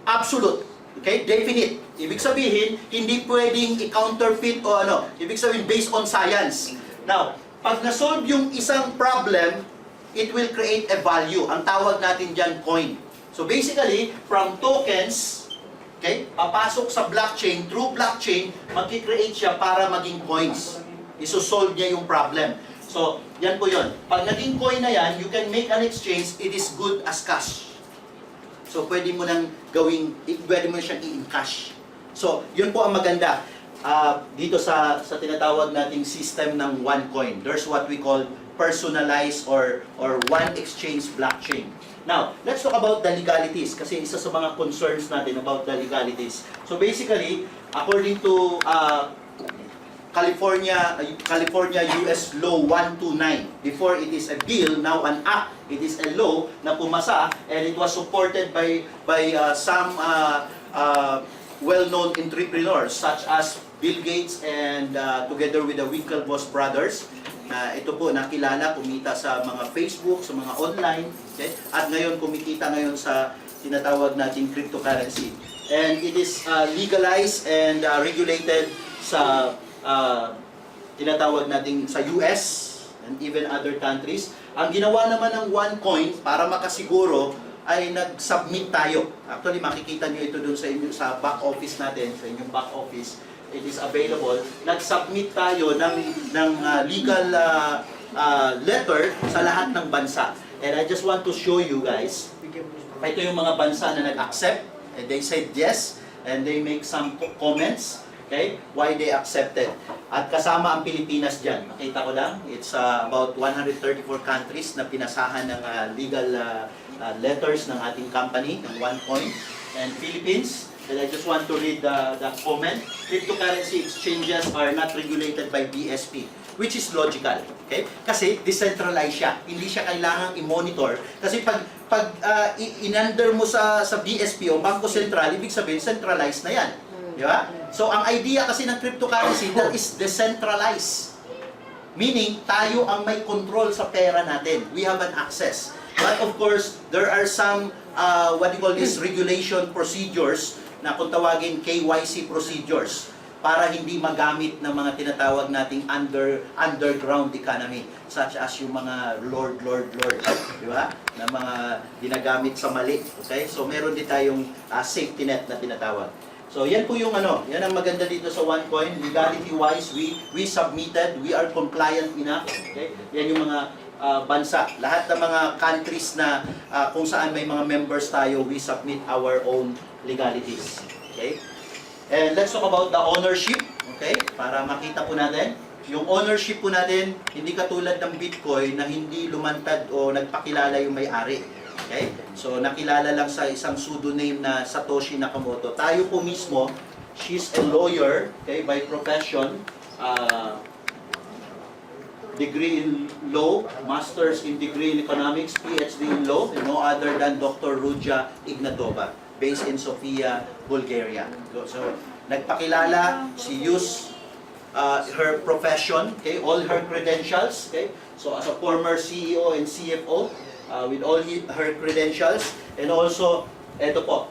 A: absolute. Okay? Definite. Ibig sabihin, hindi pwedeng i-counterfeit o ano. Ibig sabihin, based on science. Now, pag na-solve yung isang problem, it will create a value. Ang tawag natin diyan, coin. So basically, from tokens, okay, papasok sa blockchain, through blockchain, mag-create siya para maging coins. Isosolve niya yung problem. So, yan po yun. Pag naging coin na yan, you can make an exchange, it is good as cash. So pwede mo nang pwede mo siyang i-encash. So yun po ang maganda dito sa tinatawag nating system ng OneCoin. There's what we call personalized or one exchange blockchain. Now, let's talk about the legalities kasi isa sa mga concerns natin about the legalities. So basically, according to California US Law 129. Before it is a bill, now an act. It is a law na pumasa and it was supported by some well-known entrepreneurs such as Bill Gates and together with the Winklevoss brothers. Ito po nakilala, kumita sa mga Facebook, sa mga online, okay? At ngayon kumikita ngayon sa tinatawag nating cryptocurrency. And it is legalized and regulated sa tinatawag nating sa US and even other countries. Ang ginawa naman ng OneCoin para makasiguro ay nag-submit tayo. Actually makikita nyo ito dun sa inyo sa back office natin, sa inyong back office. It is available. Nag-submit tayo ng legal letter sa lahat ng bansa. And I just want to show you guys. Ito yung mga bansa na nag-accept. And they said yes. And they make some comments. Okay? Why they accepted. At kasama ang Pilipinas dyan. Makita ko lang, it's about 134 countries na pinasahan ng legal letters ng ating company, ng OneCoin. And Philippines, and I just want to read the comment. Cryptocurrency exchanges are not regulated by BSP, which is logical. Okay? Kasi decentralized siya. Hindi siya kailangang i-monitor. Kasi pag in-under mo sa BSP o Bangko Sentral, ibig sabihin centralized na yan. Di ba? So, ang idea kasi ng cryptocurrency, that is decentralized. Meaning, tayo ang may control sa pera natin. We have an access. But of course, there are some, what you call this, regulation procedures na kung tawagin KYC procedures para hindi magamit ng mga tinatawag nating underground economy, such as yung mga lord, di ba? Na mga ginagamit sa mali. Okay? So, meron din tayong safety net na tinatawag. So, yan po yung yan ang maganda dito sa OneCoin. Legality-wise, we submitted, we are compliant enough. Okay? Yan yung mga bansa. Lahat ng mga countries na kung saan may mga members tayo, we submit our own legalities. Okay? And let's talk about the ownership. Okay? Para makita po natin. Yung ownership po natin, hindi katulad ng Bitcoin na hindi lumantad o nagpakilala yung may-ari. Okay? So, nakilala lang sa isang pseudonym na Satoshi Nakamoto. Tayo po mismo, she's a lawyer, okay, by profession, degree in law, master's in degree in economics, PhD in law, and no other than Dr. Ruja Ignatova, based in Sofia, Bulgaria. So, nagpakilala, she used her profession, okay, all her credentials, okay, so as a former CEO and CFO, with all her credentials, and also, eto po,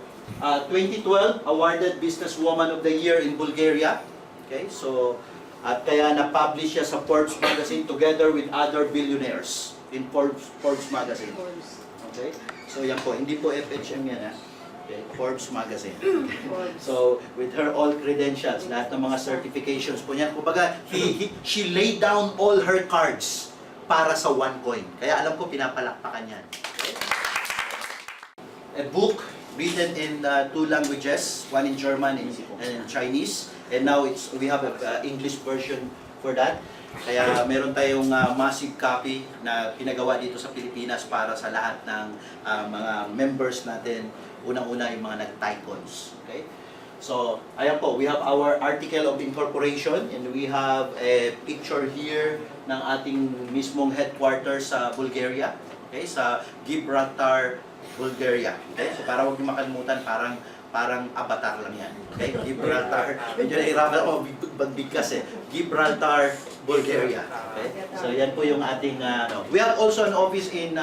A: 2012 awarded Businesswoman of the Year in Bulgaria. Okay, so at kaya na-publish siya sa Forbes magazine together with other billionaires in Forbes magazine. Okay, so yan po, hindi po FHM yan, ha? Okay, Forbes magazine. So with her all credentials, lahat ng mga certifications po niya, kumbaga she laid down all her cards para sa OneCoin. Kaya alam ko pinapalakpakan yan. Okay? A book written in 2 languages, one in German and in Chinese. And now we have an English version for that. Kaya meron tayong massive copy na pinagawa dito sa Pilipinas para sa lahat ng mga members natin. Unang-una yung mga nag-tycoons. Okay? So, ayan po, we have our article of incorporation and we have a picture here ng ating mismong headquarters sa Bulgaria. Okay? Sa Gibraltar, Bulgaria. Okay? So, para huwag niyo makalimutan, parang avatar lang yan. Okay? Gibraltar. Medyo nahirapan ako magbigkas eh. Gibraltar, Bulgaria. Okay? So, yan po yung ating We have also an office in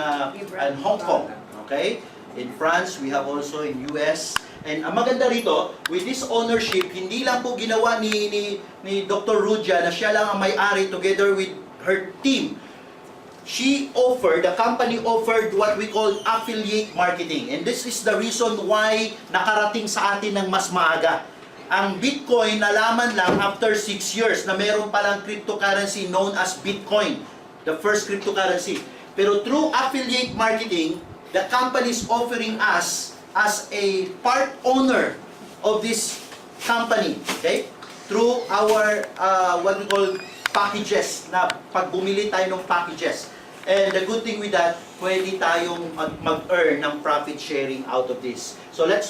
A: Hong Kong. Okay? In France, we have also in US. And ang maganda rito, with this ownership, hindi lang po ginawa ni Dr. Ruja na siya lang ang may-ari together with her team. The company offered what we call affiliate marketing. And this is the reason why nakarating sa atin ng mas maaga. Ang Bitcoin, nalaman lang after 6 years na meron palang cryptocurrency known as Bitcoin, the first cryptocurrency. Pero through affiliate marketing, the company is offering us as a part owner of this company, okay? Through our what we call packages, na pag bumili tayo ng packages. And the good thing with that, pwede tayong mag-earn ng profit sharing out of this. So let's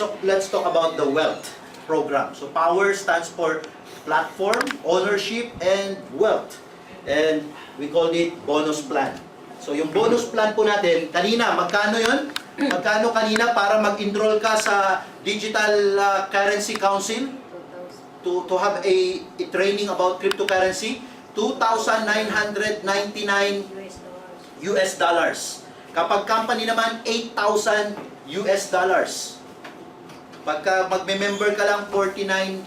A: talk about the wealth program. So POWER stands for platform, ownership, and wealth. And we call it bonus plan. So yung bonus plan po natin, kanina, magkano yun? Magkano kanina para mag-enroll ka sa Digital Currency Council to have a training about cryptocurrency? $2,999 US dollars. Kapag company naman, $8,000 US dollars. Pagka magme-member ka lang, $49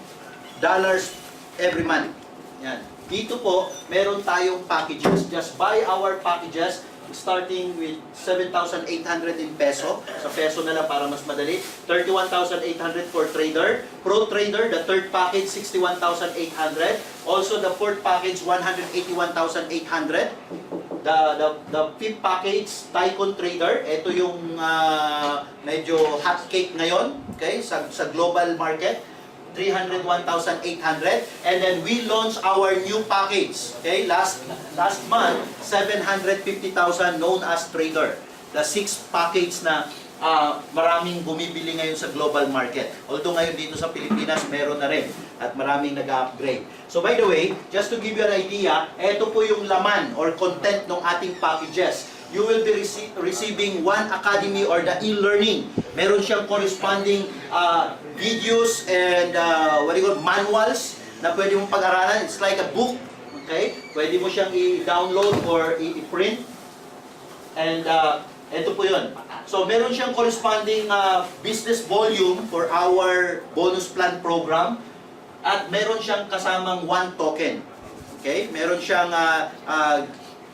A: every month. Yan. Dito po, meron tayong packages. Just buy our packages starting with 7,800 in peso. Sa peso na lang para mas madali. 31,800 for trader. Pro trader, the third package, 61,800. Also the fourth package, 181,800. The fifth package, Tycoon Trader. Ito yung medyo hot cake ngayon, okay, sa global market. 301,800. And then we launched our new package, okay, last month, 750,000, known as Trader. The sixth package na maraming bumibili ngayon sa global market. Although ngayon dito sa Pilipinas, meron na rin at maraming nag-upgrade. So by the way, just to give you an idea, ito po yung laman or content ng ating packages. You will be receiving One Academy or the e-learning. Meron siyang corresponding videos and manuals na pwede mong pag-aralan. It's like a book. Okay? Pwede mo siyang i-download or i-print. And ito po yun. So meron siyang corresponding business volume for our bonus plan program. At meron siyang kasamang 1 token. Okay? Meron siyang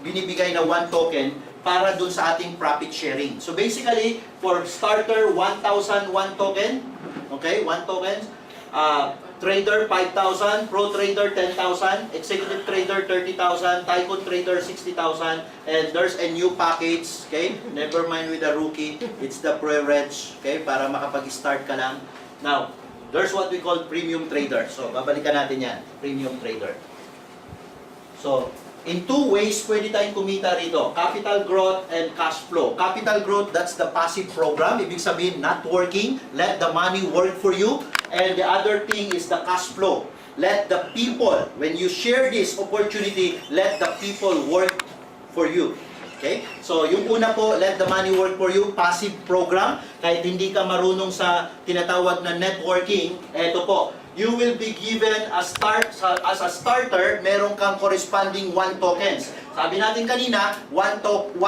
A: binibigay na 1 token para dun sa ating profit sharing. So basically, for starter, 1,001 token. Okay, 1 token. Trader, 5,000. Pro Trader, 10,000. Executive Trader, 30,000. Tycoon Trader, 60,000. And there's a new package. Okay, never mind with the rookie. It's the Pre-Reg. Okay, para makapag-start ka lang. Now, there's what we call Premium Trader. So, babalikan natin yan. Premium Trader. So, in two ways, pwede tayong kumita rito. Capital growth and cash flow. Capital growth, that's the passive program. Ibig sabihin, not working. Let the money work for you. And the other thing is the cash flow. Let the people, when you share this opportunity, let the people work for you. Okay? So, yung una po, let the money work for you, passive program. Kahit hindi ka marunong sa tinatawag na networking, eto po, you will be given as a starter, meron kang corresponding 1 tokens. Sabi natin kanina, 1,000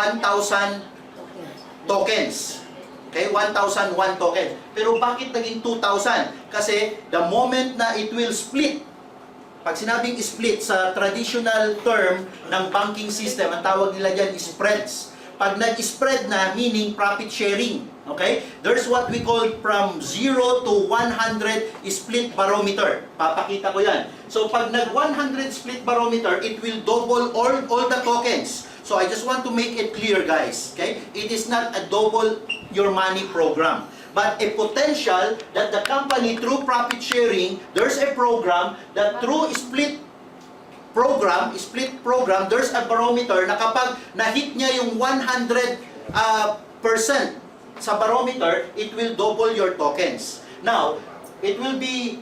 A: tokens. Okay, 1,001 tokens. Pero bakit naging 2,000? Kasi the moment na it will split, pag sinabing split sa traditional term ng banking system, ang tawag nila dyan is spreads. Pag nag-spread na, meaning profit sharing. Okay? There's what we call from 0 to 100 split barometer. Papakita ko yan. So, pag nag-100 split barometer, it will double all the tokens. So, I just want to make it clear, guys. Okay? It is not a double your money program, but a potential that the company, through profit sharing, there's a program that through split program, there's a barometer na kapag na-hit niya yung 100% sa barometer, it will double your tokens. Now, it will be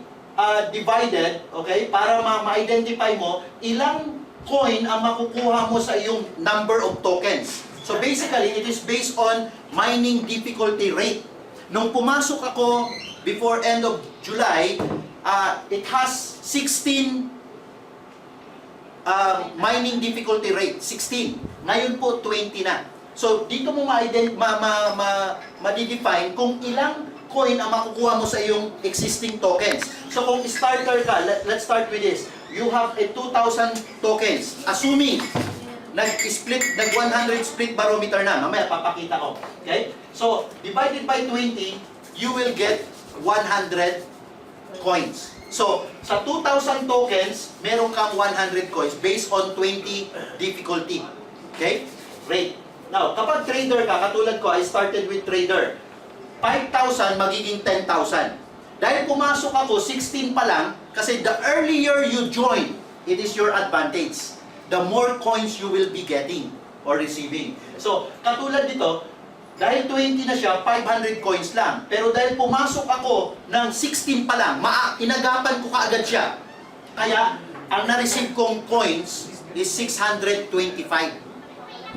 A: divided, okay, para ma-identify mo ilang coin ang makukuha mo sa iyong number of tokens. So basically, it is based on mining difficulty rate. Nung pumasok ako before end of July, it has 16 mining difficulty rate, 16. Ngayon po, 20 na. So, dito mo ma-define kung ilang coin ang makukuha mo sa iyong existing tokens. So, kung starter ka, let's start with this. You have a 2,000 tokens. Assuming, nag-100 split barometer na. Mamaya, papakita ko. Okay? So, divided by 20, you will get 100 coins. So, sa 2,000 tokens, meron kang 100 coins based on 20 difficulty. Okay? Great. Now, kapag trader ka, katulad ko, I started with trader. 5,000 magiging 10,000. Dahil pumasok ako, 16 pa lang, kasi the earlier you join, it is your advantage. The more coins you will be getting or receiving. So, katulad dito, dahil 20 na siya, 500 coins lang. Pero dahil pumasok ako ng 16 pa lang, inagapan ko kaagad siya. Kaya, ang na-receive kong coins is 625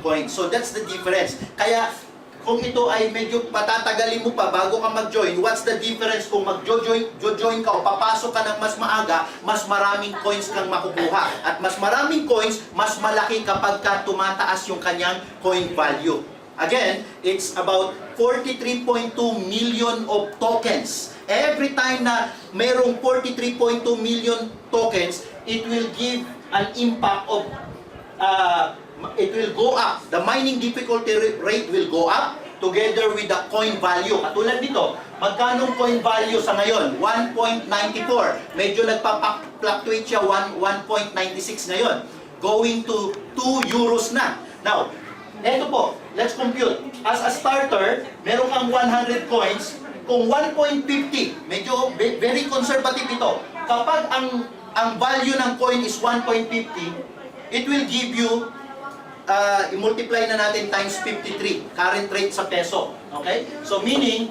A: coins. So, that's the difference. Kaya, kung ito ay medyo patatagalin mo pa bago ka mag-join, what's the difference kung mag-join ka o papasok ka ng mas maaga, mas maraming coins kang makukuha. At mas maraming coins, mas malaki kapag ka tumataas yung kanyang coin value. Again, it's about 43.2 million of tokens. Every time na mayroong 43.2 million tokens, it will give an impact of, it will go up. The mining difficulty rate will go up together with the coin value. Katulad dito, magkano coin value sa ngayon? 1.94. Medyo nagpa-fluctuate siya, 1.96 ngayon. Going to 2 euros na. Now, eto po, let's compute. As a starter, meron kang 100 coins. Kung 1.50, medyo very conservative ito. Kapag ang value ng coin is 1.50, it will give you, i-multiply na natin times 53, current rate sa peso. Okay? So meaning,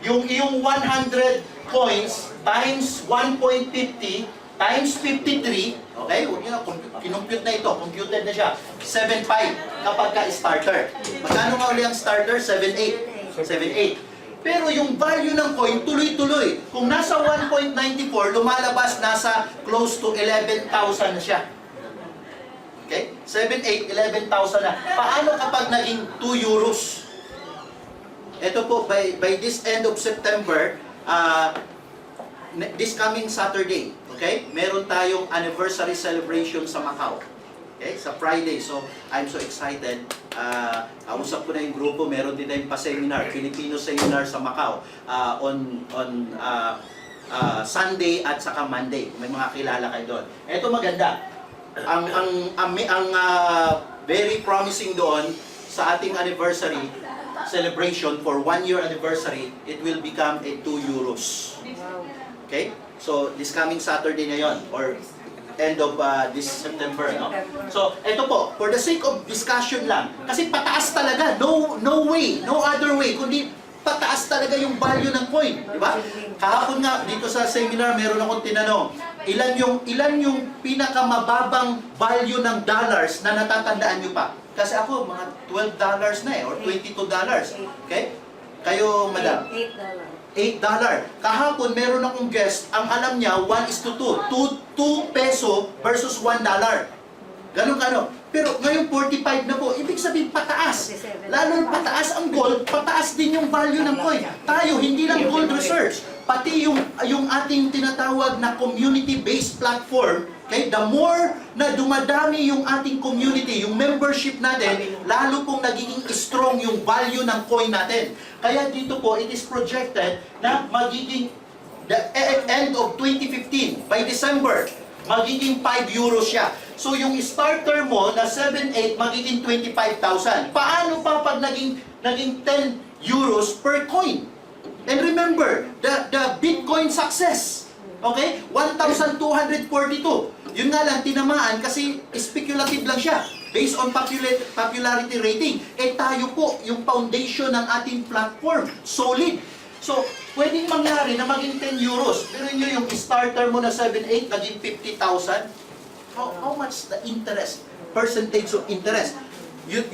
A: yung iyong 100 coins times 1.50 times 53, okay? Huwag nyo na, kinumpute na ito, computed na siya. 7.5 kapag ka-starter. Magkano nga uli ang starter? 7.8. 7.8. Pero yung value ng coin, tuloy-tuloy. Kung nasa 1.94, lumalabas nasa close to 11,000 na siya. Okay? 7.8, 11,000 na. Paano kapag naging 2 euros? Ito po, by this end of September, this coming Saturday, okay? Meron tayong anniversary celebration sa Macau. Okay? Sa Friday. So, I'm so excited. Kausap ko na yung grupo. Meron din tayong pa-seminar, Filipino seminar sa Macau on Sunday at saka Monday. May mga kilala kayo doon. Ito maganda. Ang very promising doon sa ating anniversary celebration for 1-year anniversary, it will become a 2 euros. Okay? So, this coming Saturday na yon or end of this September, no? So, eto po, for the sake of discussion lang, kasi pataas talaga, no way, no other way, kundi pataas talaga yung value ng coin, di ba? Kahapon nga, dito sa seminar, meron akong tinanong, ilan yung pinakamababang value ng dollars na natatandaan nyo pa? Kasi ako, mga $12 na or $22. Okay? Kayo, madam? $8. Kahapon, meron akong guest, ang alam niya, 1:2. 2 peso versus $1. Ganun kano. Pero ngayon, 45 na po. Ibig sabihin, pataas. Lalo pataas ang gold, pataas din yung value ng coin. Tayo, hindi lang gold research. Pati yung ating tinatawag na community-based platform, okay, the more na dumadami yung ating community, yung membership natin, lalo pong nagiging strong yung value ng coin natin. Kaya dito po, it is projected na magiging the end of 2015, by December, magiging 5 euros siya. So yung starter mo na 7.8 magiging 25,000. Paano pa pag naging 10 euros per coin? And remember, the Bitcoin success, okay? 1,242. Yun nga lang, tinamaan kasi speculative lang siya. Based on popularity rating. Eh tayo po, yung foundation ng ating platform, solid. So, pwedeng mangyari na maging 10 euros. Pero nyo yung starter mo na 7.8, naging 50,000. How much the interest? Percentage of interest? You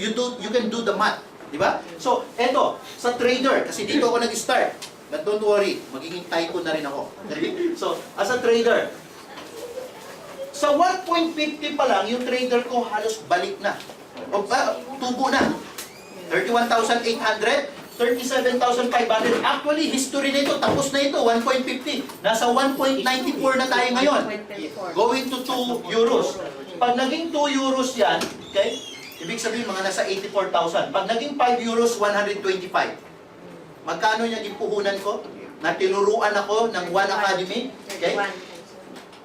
A: can do the math. Diba? So, eto, sa trader, kasi dito ako nag-start. But don't worry, magiging tycoon na rin ako. So, as a trader, sa 1.50 pa lang, yung trader ko halos balik na. O tubo na. 31,800, 37,500. Actually, history na ito, tapos na ito, 1.50. Nasa 1.94 na tayo ngayon. Going to 2 euros. Pag naging 2 euros yan, okay? Ibig sabihin, mga nasa 84,000. Pag naging 5 euros, 125. Magkano yung impuhunan ko? Na tinuruan ako ng One Academy. Okay?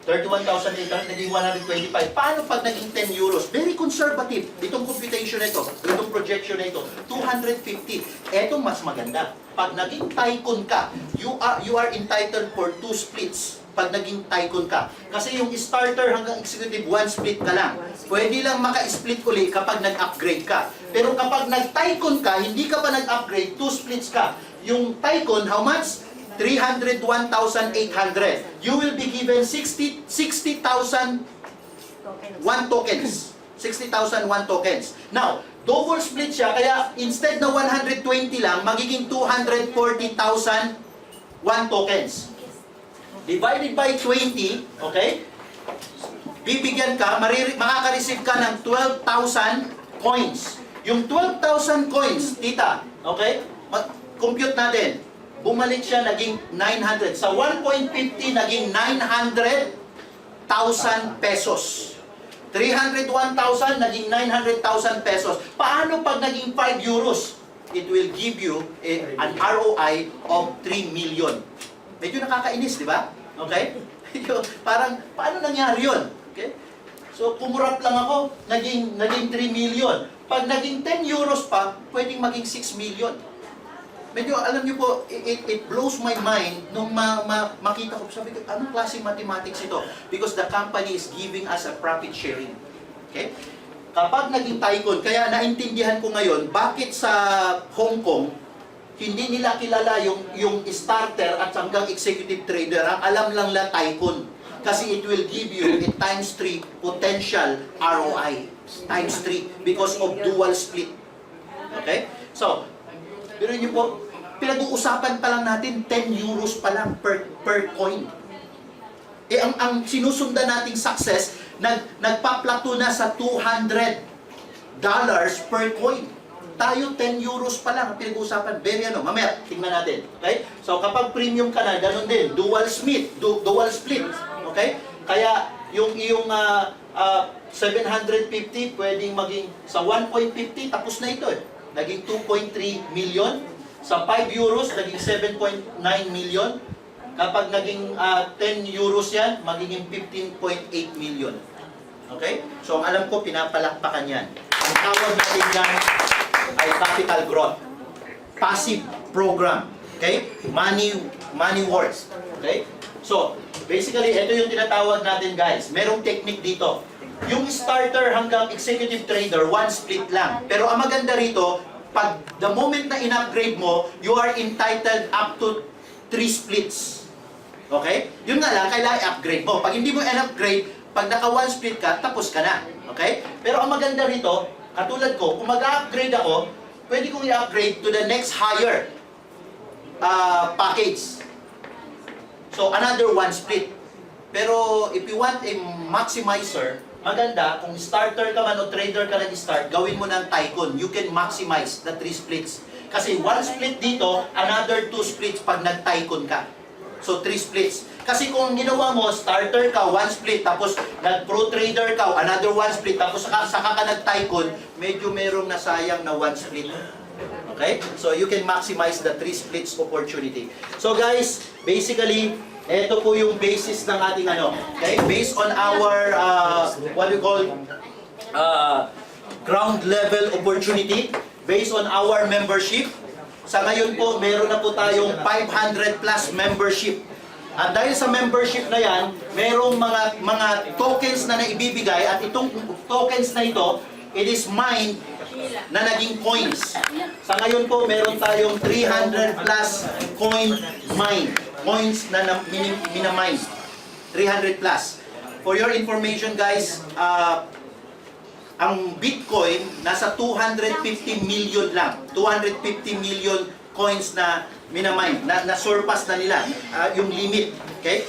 A: 31,800 naging 125. Paano pag naging 10 euros? Very conservative. Itong computation na ito, itong projection na ito, 250. Etong mas maganda. Pag naging tycoon ka, you are entitled for 2 splits. Pag naging tycoon ka. Kasi yung starter hanggang executive, 1 split ka lang. Pwede lang maka-split uli kapag nag-upgrade ka. Pero kapag nag-tycoon ka, hindi ka pa nag-upgrade, 2 splits ka. Yung tycoon, how much? 301,800. You will be given 60,000 tokens. 60,001 tokens. Now, double split siya, kaya instead na 120 lang, magiging 240,001 tokens. Divided by 20, okay? Bibigyan ka, makaka-receive ka ng 12,000 coins. Yung 12,000 coins, tita, okay? Compute natin. Bumalik siya, naging 900. Sa 1.50, naging 900,000 pesos. 301,000, naging 900,000 pesos. Paano pag naging 5 euros? It will give you an ROI of 3 million. Medyo nakakainis, di ba? Okay? Parang, paano nangyari yun? Okay? So, kumurap lang ako, naging 3 million. Pag naging 10 euros pa, pwedeng maging 6 million. Medyo, alam niyo po, it blows my mind nung makita ko, sabi ko, anong klaseng mathematics ito? Because the company is giving us a profit sharing. Okay? Kapag naging tycoon, kaya naintindihan ko ngayon, bakit sa Hong Kong, hindi nila kilala yung starter at hanggang executive trader, ang alam lang la tycoon. Kasi it will give you a times 3 potential ROI. Times 3 because of dual split. Okay? So, pero niyo po, pinag-uusapan pa lang natin 10 euros pa lang per coin. Eh, ang sinusundan nating success, nagpa-plateau na sa $200 per coin. Tayo 10 euros pa lang ang pinag-uusapan. Very mamaya, tingnan natin. Okay? So, kapag premium ka na, ganun din. Dual split. Okay? Kaya, yung iyong 750, pwedeng maging sa 1.50, tapos na ito eh. Naging 2.3 million. Sa 5 euros, naging 7.9 million. Kapag naging 10 euros yan, magiging 15.8 million. Okay? So, ang alam ko, pinapalakpakan yan. Ang tawag natin yan ay capital growth. Passive program. Okay? Money works. Okay? So, basically, ito yung tinatawag natin, guys. Merong technique dito. Yung starter hanggang executive trader, 1 split lang. Pero ang maganda rito, pag the moment na in-upgrade mo, you are entitled up to 3 splits. Okay? Yun nga lang, kailangan i-upgrade mo. Pag hindi mo in-upgrade, pag naka 1 split ka, tapos ka na. Okay? Pero ang maganda rito, katulad ko, kung mag-upgrade ako, pwede kong i-upgrade to the next higher package. So, another 1 split. Pero, if you want a maximizer, maganda, kung starter ka man o trader ka nag-start, gawin mo ng tycoon. You can maximize the 3 splits. Kasi 1 split dito, another 2 splits pag nag-tycoon ka. So, 3 splits. Kasi kung ginawa mo, starter ka, 1 split, tapos nag-pro trader ka, another 1 split, tapos saka ka nag-tycoon, medyo merong nasayang na 1 split. Okay? So, you can maximize the 3 splits opportunity. So, guys, basically, ito po yung basis ng ating okay? Based on our, what we call, ground level opportunity, based on our membership. Sa ngayon po, meron na po tayong 500 plus membership. At dahil sa membership na yan, merong mga tokens na naibibigay at itong tokens na ito, it is mined na naging coins. Sa ngayon po, meron tayong 300 plus coin mine. Coins na minamine. 300 plus. For your information, guys, ang Bitcoin nasa 250 million lang. 250 million coins na minamine. Na-surpass na nila yung limit. Okay?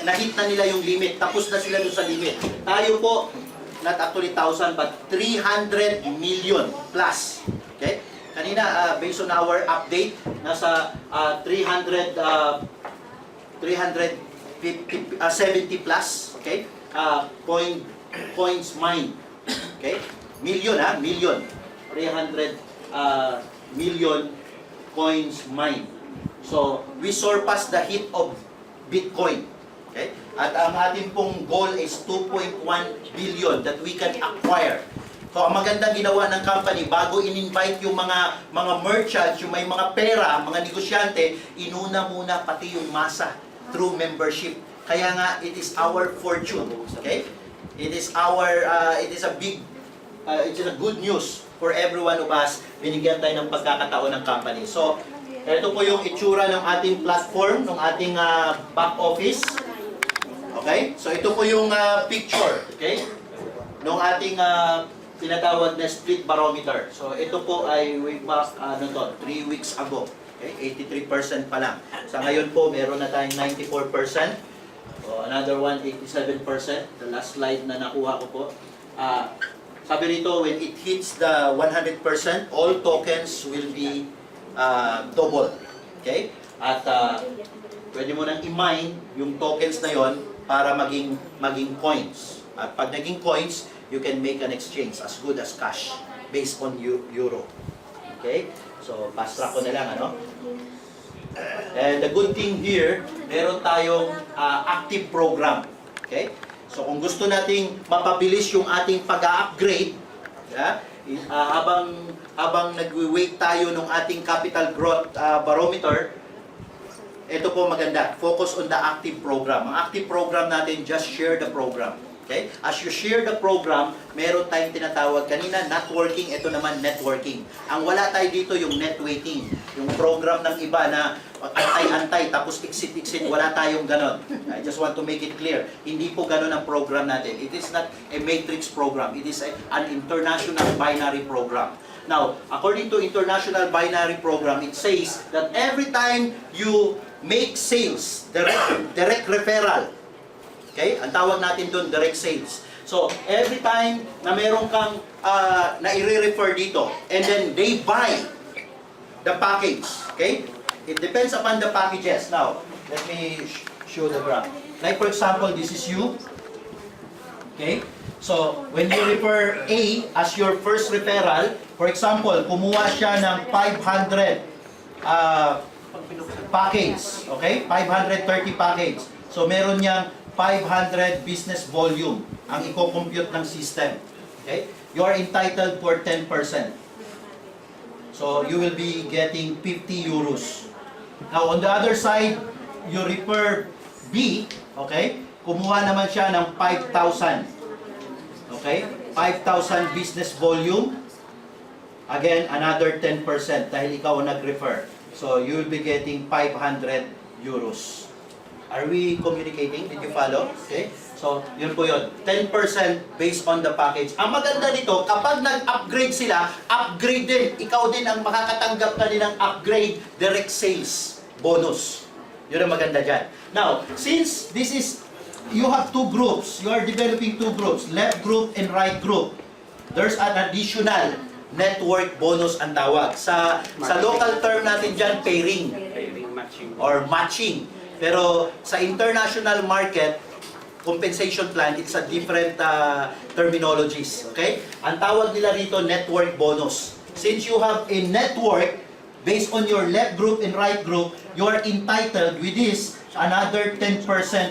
A: Na-hit na nila yung limit. Tapos na sila doon sa limit. Tayo po, not actually 1,000 but 300 million plus. Okay? Kanina, based on our update, nasa 370 plus, okay? Coins mine. Okay? Million. 300 million coins mine. So, we surpass the hit of Bitcoin. Okay? At ang ating pong goal is 2.1 billion that we can acquire. So, ang magandang ginawa ng company, bago in-invite yung mga merchants, yung may mga pera, mga negosyante, inuna muna pati yung masa through membership. Kaya nga, it is our fortune. Okay? It is a good news for every one of us. Binigyan tayo ng pagkakataon ng company. So, ito po yung itsura ng ating platform, ng ating back office. Okay? So, ito po yung picture. Okay? Nung ating tinatawag na split barometer. So, ito po ay way back, 3 weeks ago. Okay? 83% pa lang. Sa ngayon po, meron na tayong 94%. So, another one, 87%. The last slide na nakuha ko po. Sabi rito, when it hits the 100%, all tokens will be double. Okay? At pwede mo nang i-mine yung tokens na yon para maging coins. At pag naging coins, you can make an exchange as good as cash based on euro. Okay? So, fast track ko na lang, ano? And the good thing here, meron tayong active program. Okay? So, kung gusto nating mapabilis yung ating pag-upgrade, habang nagwi-wait tayo ng ating capital growth barometer, ito po maganda. Focus on the active program. Ang active program natin, just share the program. Okay? As you share the program, meron tayong tinatawag kanina, networking. Ito naman, networking. Ang wala tayo dito, yung netweighting. Yung program ng iba na antay-antay, tapos exit-exit, wala tayong ganon. I just want to make it clear. Hindi po ganon ang program natin. It is not a matrix program. It is an international binary program. Now, according to international binary program, it says that every time you make sales, direct referral, okay? Ang tawag natin doon, direct sales. So, every time na meron kang na i-refer dito, and then they buy the package, okay? It depends upon the packages. Now, let me show the graph. Like for example, this is you. Okay? So, when you refer A as your first referral, for example, kumuha siya ng 500 package. Okay? 530 package. So, meron niyang 500 business volume ang i-compute ng system. Okay? You are entitled for 10%. So, you will be getting 50 euros. Now, on the other side, you refer B, okay? Kumuha naman siya ng 5,000. Okay? 5,000 business volume. Again, another 10% dahil ikaw ang nag-refer. So, you will be getting 500 euros. Are we communicating? Did you follow? Okay? So, yun po yun. 10% based on the package. Ang maganda nito, kapag nag-upgrade sila, upgrade din. Ikaw din ang makakatanggap na din ng upgrade direct sales bonus. Yun ang maganda dyan. Now, since this is, you have two groups. You are developing two groups, left group and right group. There's an additional network bonus ang tawag. Sa local term natin dyan, pairing.
C: Matching.
A: Or matching. Pero sa international market, compensation plan, it's a different terminologies. Okay? Ang tawag nila rito, network bonus. Since you have a network, based on your left group and right group, you are entitled with this, another 10%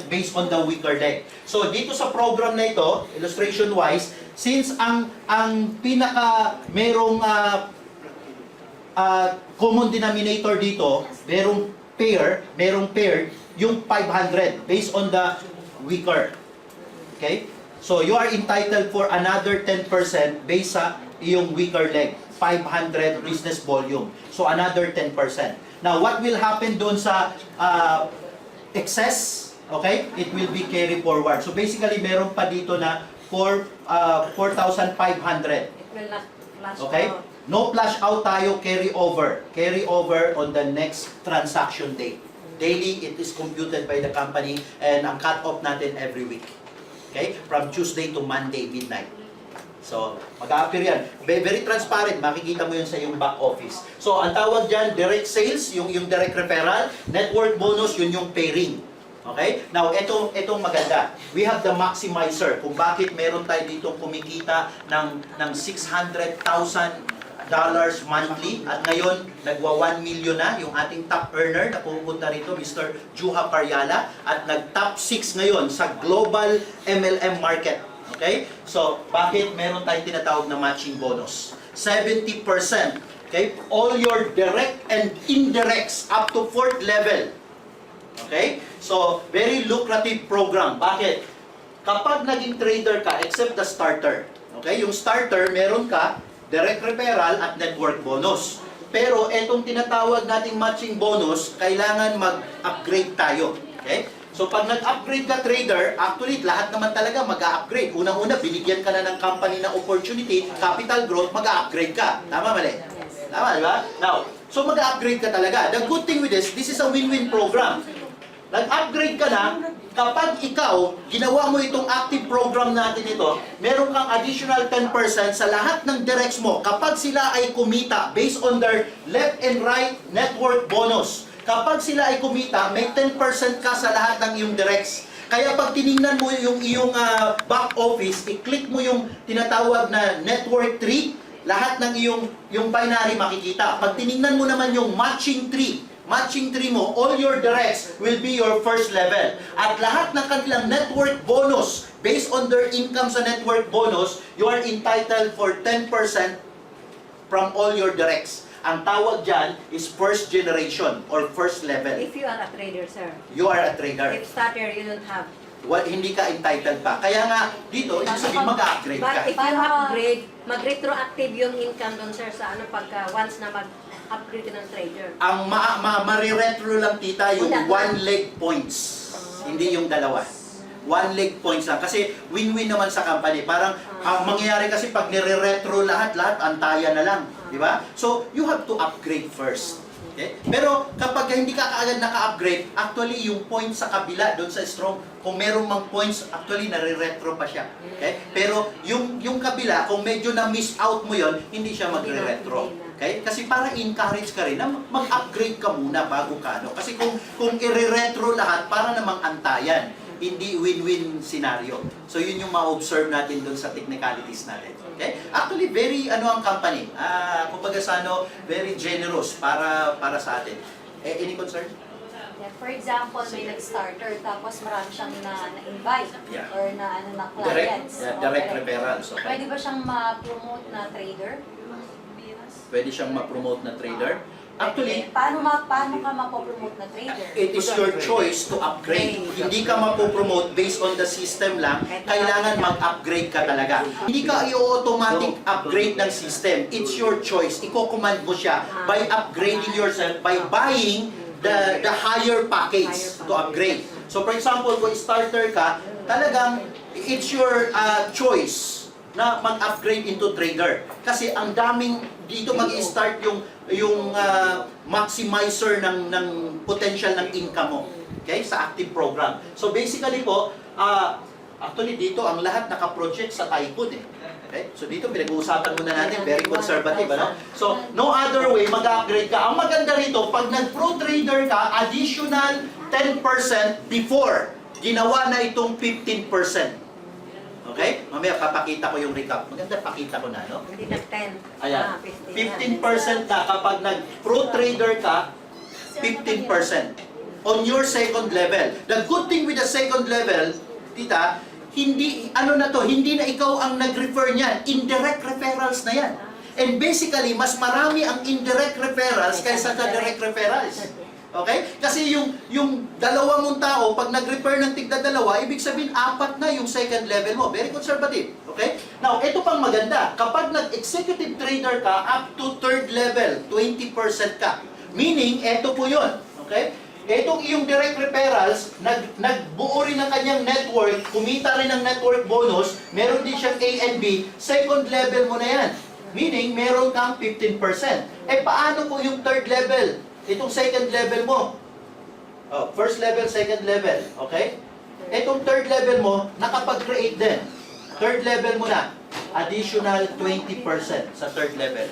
A: based on the weaker leg. So, dito sa program na ito, illustration-wise, since ang pinaka merong common denominator dito, merong paired, yung 500 based on the weaker. Okay? So, you are entitled for another 10% based sa iyong weaker leg. 500 business volume. So, another 10%. Now, what will happen doon sa excess? Okay? It will be carry forward. So, basically, meron pa dito na 4,500. Okay? No flash out tayo, carry over. Carry over on the next transaction date. Daily, it is computed by the company and ang cut-off natin every week. Okay? From Tuesday to Monday, midnight. So, mag-a-appear yan. Very transparent. Makikita mo yun sa iyong back office. So, ang tawag dyan, direct sales, yung direct referral. Network bonus, yun yung pairing. Okay? Now, itong maganda. We have the maximizer. Kung bakit meron tayo ditong kumikita ng 600,000 monthly at ngayon nagwa 1 million na yung ating top earner na pupunta rito, Mr. Juha Paryala, at nag-top 6 ngayon sa global MLM market. Okay? So, bakit meron tayong tinatawag na matching bonus? 70%. Okay? All your direct and indirects up to 4th level. Okay? So, very lucrative program. Bakit? Kapag naging trader ka, except the starter. Okay? Yung starter, meron ka direct referral at network bonus. Pero etong tinatawag nating matching bonus, kailangan mag-upgrade tayo. Okay? So pag nag-upgrade ka trader, actually lahat naman talaga mag-upgrade. Unang-una, binigyan ka na ng company ng opportunity, capital growth, mag-upgrade ka. Tama, mali? Tama, di ba? Now, so mag-upgrade ka talaga. The good thing with this is a win-win program. Nag-upgrade ka na, kapag ikaw, ginawa mo itong active program natin ito, meron kang additional 10% sa lahat ng directs mo kapag sila ay kumita based on their left and right network bonus. Kapag sila ay kumita, may 10% ka sa lahat ng iyong directs. Kaya pag tiningnan mo yung iyong back office, i-click mo yung tinatawag na network tree, lahat ng yung binary makikita. Pag tiningnan mo naman yung matching tree mo, all your directs will be your first level. At lahat ng kanilang network bonus, based on their income sa network bonus, you are entitled for 10% from all your directs. Ang tawag dyan is first generation or first level.
B: If you are a trader, sir.
A: You are a trader.
B: If starter, you don't have.
A: Hindi ka entitled pa. Kaya nga, dito, ibig sabihin mag-upgrade ka.
B: But if you upgrade, mag-retroactive yung income doon, sir, sa ano, pagka once na mag-upgrade ng trader.
A: Ang mariretro lang, tita, yung one leg points. Hindi yung dalawa. One leg points lang. Kasi win-win naman sa company. Parang, ang mangyayari kasi pag nire-retro lahat, antaya na lang. Di ba? So, you have to upgrade first. Okay? Pero kapag hindi ka kaagad naka-upgrade, actually yung points sa kabila doon sa strong, kung meron mang points, actually nare-retro pa siya. Okay? Pero yung kabila, kung medyo na-miss out mo yon, hindi siya magre-retro. Okay? Kasi para encourage ka rin na mag-upgrade ka muna bago ka. No? Kasi kung i-retro lahat, para namang antayan. Hindi win-win scenario. So yun yung ma-observe natin doon sa technicalities natin. Okay? Actually, very ang company. Kumbaga sa very generous para sa atin. Any concern?
D: Yeah, for example, may nag-starter tapos marami siyang na-invite
A: Yeah.
D: or na clients.
A: Direct referrals. Okay?
D: Pwede ba siyang ma-promote na trader?
A: Pwede siyang ma-promote na trader. Actually,
D: paano ka mapopromote na trader?
A: it is your choice to upgrade. Hindi ka mapopromote based on the system lang. Kailangan mag-upgrade ka talaga. Hindi ka i-automatic upgrade ng system. It's your choice. Iko-command mo siya by upgrading yourself, by buying the higher package to upgrade. So for example, kung starter ka, talagang it's your choice na mag-upgrade into trader. Kasi ang daming dito mag-i-start yung maximizer ng potential ng income mo. Okay? Sa active program. So basically po, actually dito ang lahat naka-project sa Tycoon eh. Okay? So dito pinag-uusapan muna natin, very conservative, ano? So no other way mag-upgrade ka. Ang maganda rito, pag nag-pro trader ka, additional 10% before ginawa na itong 15%. Okay? Mamaya papakita ko yung recap. Maganda pakita ko na, no?
B: Hindi na 10.
A: Ayan.
B: 15
A: 15% na kapag nag-pro trader ka, 15% on your second level. The good thing with the second level, tita, hindi na ikaw ang nag-refer niyan. Indirect referrals na yan. And basically, mas marami ang indirect referrals kaysa sa direct referrals. Okay? Kasi yung dalawa mong tao, pag nag-refer ng tigda-dalawa, ibig sabihin, 4 na yung second level mo. Very conservative. Okay? Now, ito pang maganda. Kapag nag-executive trader ka, up to third level, 20% ka. Meaning, ito po yun. Okay? Itong iyong direct referrals, nagbuo rin ng kanyang network, kumita rin ng network bonus, meron din siyang A and B, second level mo na yan. Meaning, meron kang 15%. Paano po yung third level? Itong second level mo. First level, second level. Okay? Itong third level mo, nakapag-create din. Third level mo na. Additional 20% sa third level.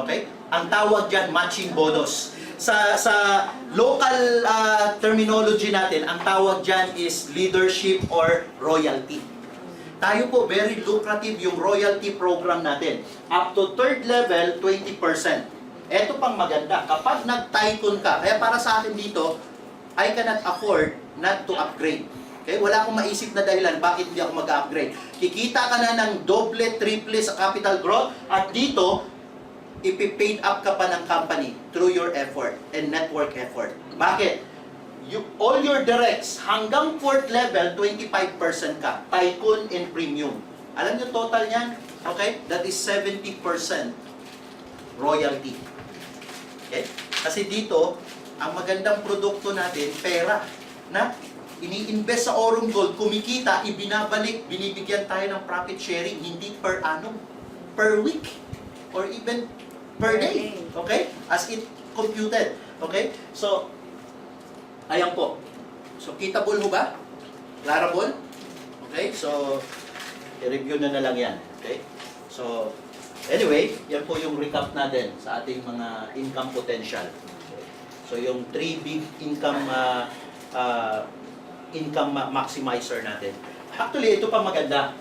A: Okay? Ang tawag dyan, matching bonus. Sa local terminology natin, ang tawag dyan is leadership or royalty. Tayo po, very lucrative yung royalty program natin. Up to third level, 20%. Ito pang maganda, kapag nag-tycoon ka, kaya para sa akin dito, I cannot afford not to upgrade. Okay? Wala akong maisip na dahilan bakit hindi ako mag-upgrade. Kikita ka na ng doble, triple sa capital growth, at dito, ipi-paid up ka pa ng company through your effort and network effort. Bakit? All your directs, hanggang 4th level, 25% ka. Tycoon and premium. Alam nyo total niyan? Okay? That is 70% royalty. Okay? Kasi dito, ang magandang produkto natin, pera. Na ini-invest sa Aurum Gold, kumikita, ibinabalik, binibigyan tayo ng profit sharing, hindi per annum, per week, or even per day. Okay? As it computed. Okay? So, ayan po. So, kitable ho ba? Clarable? Okay? So, i-review na lang yan. Okay? So, anyway, yan po yung recap natin sa ating mga income potential. Okay? So, yung 3 big income maximizer natin. Actually, ito pa maganda.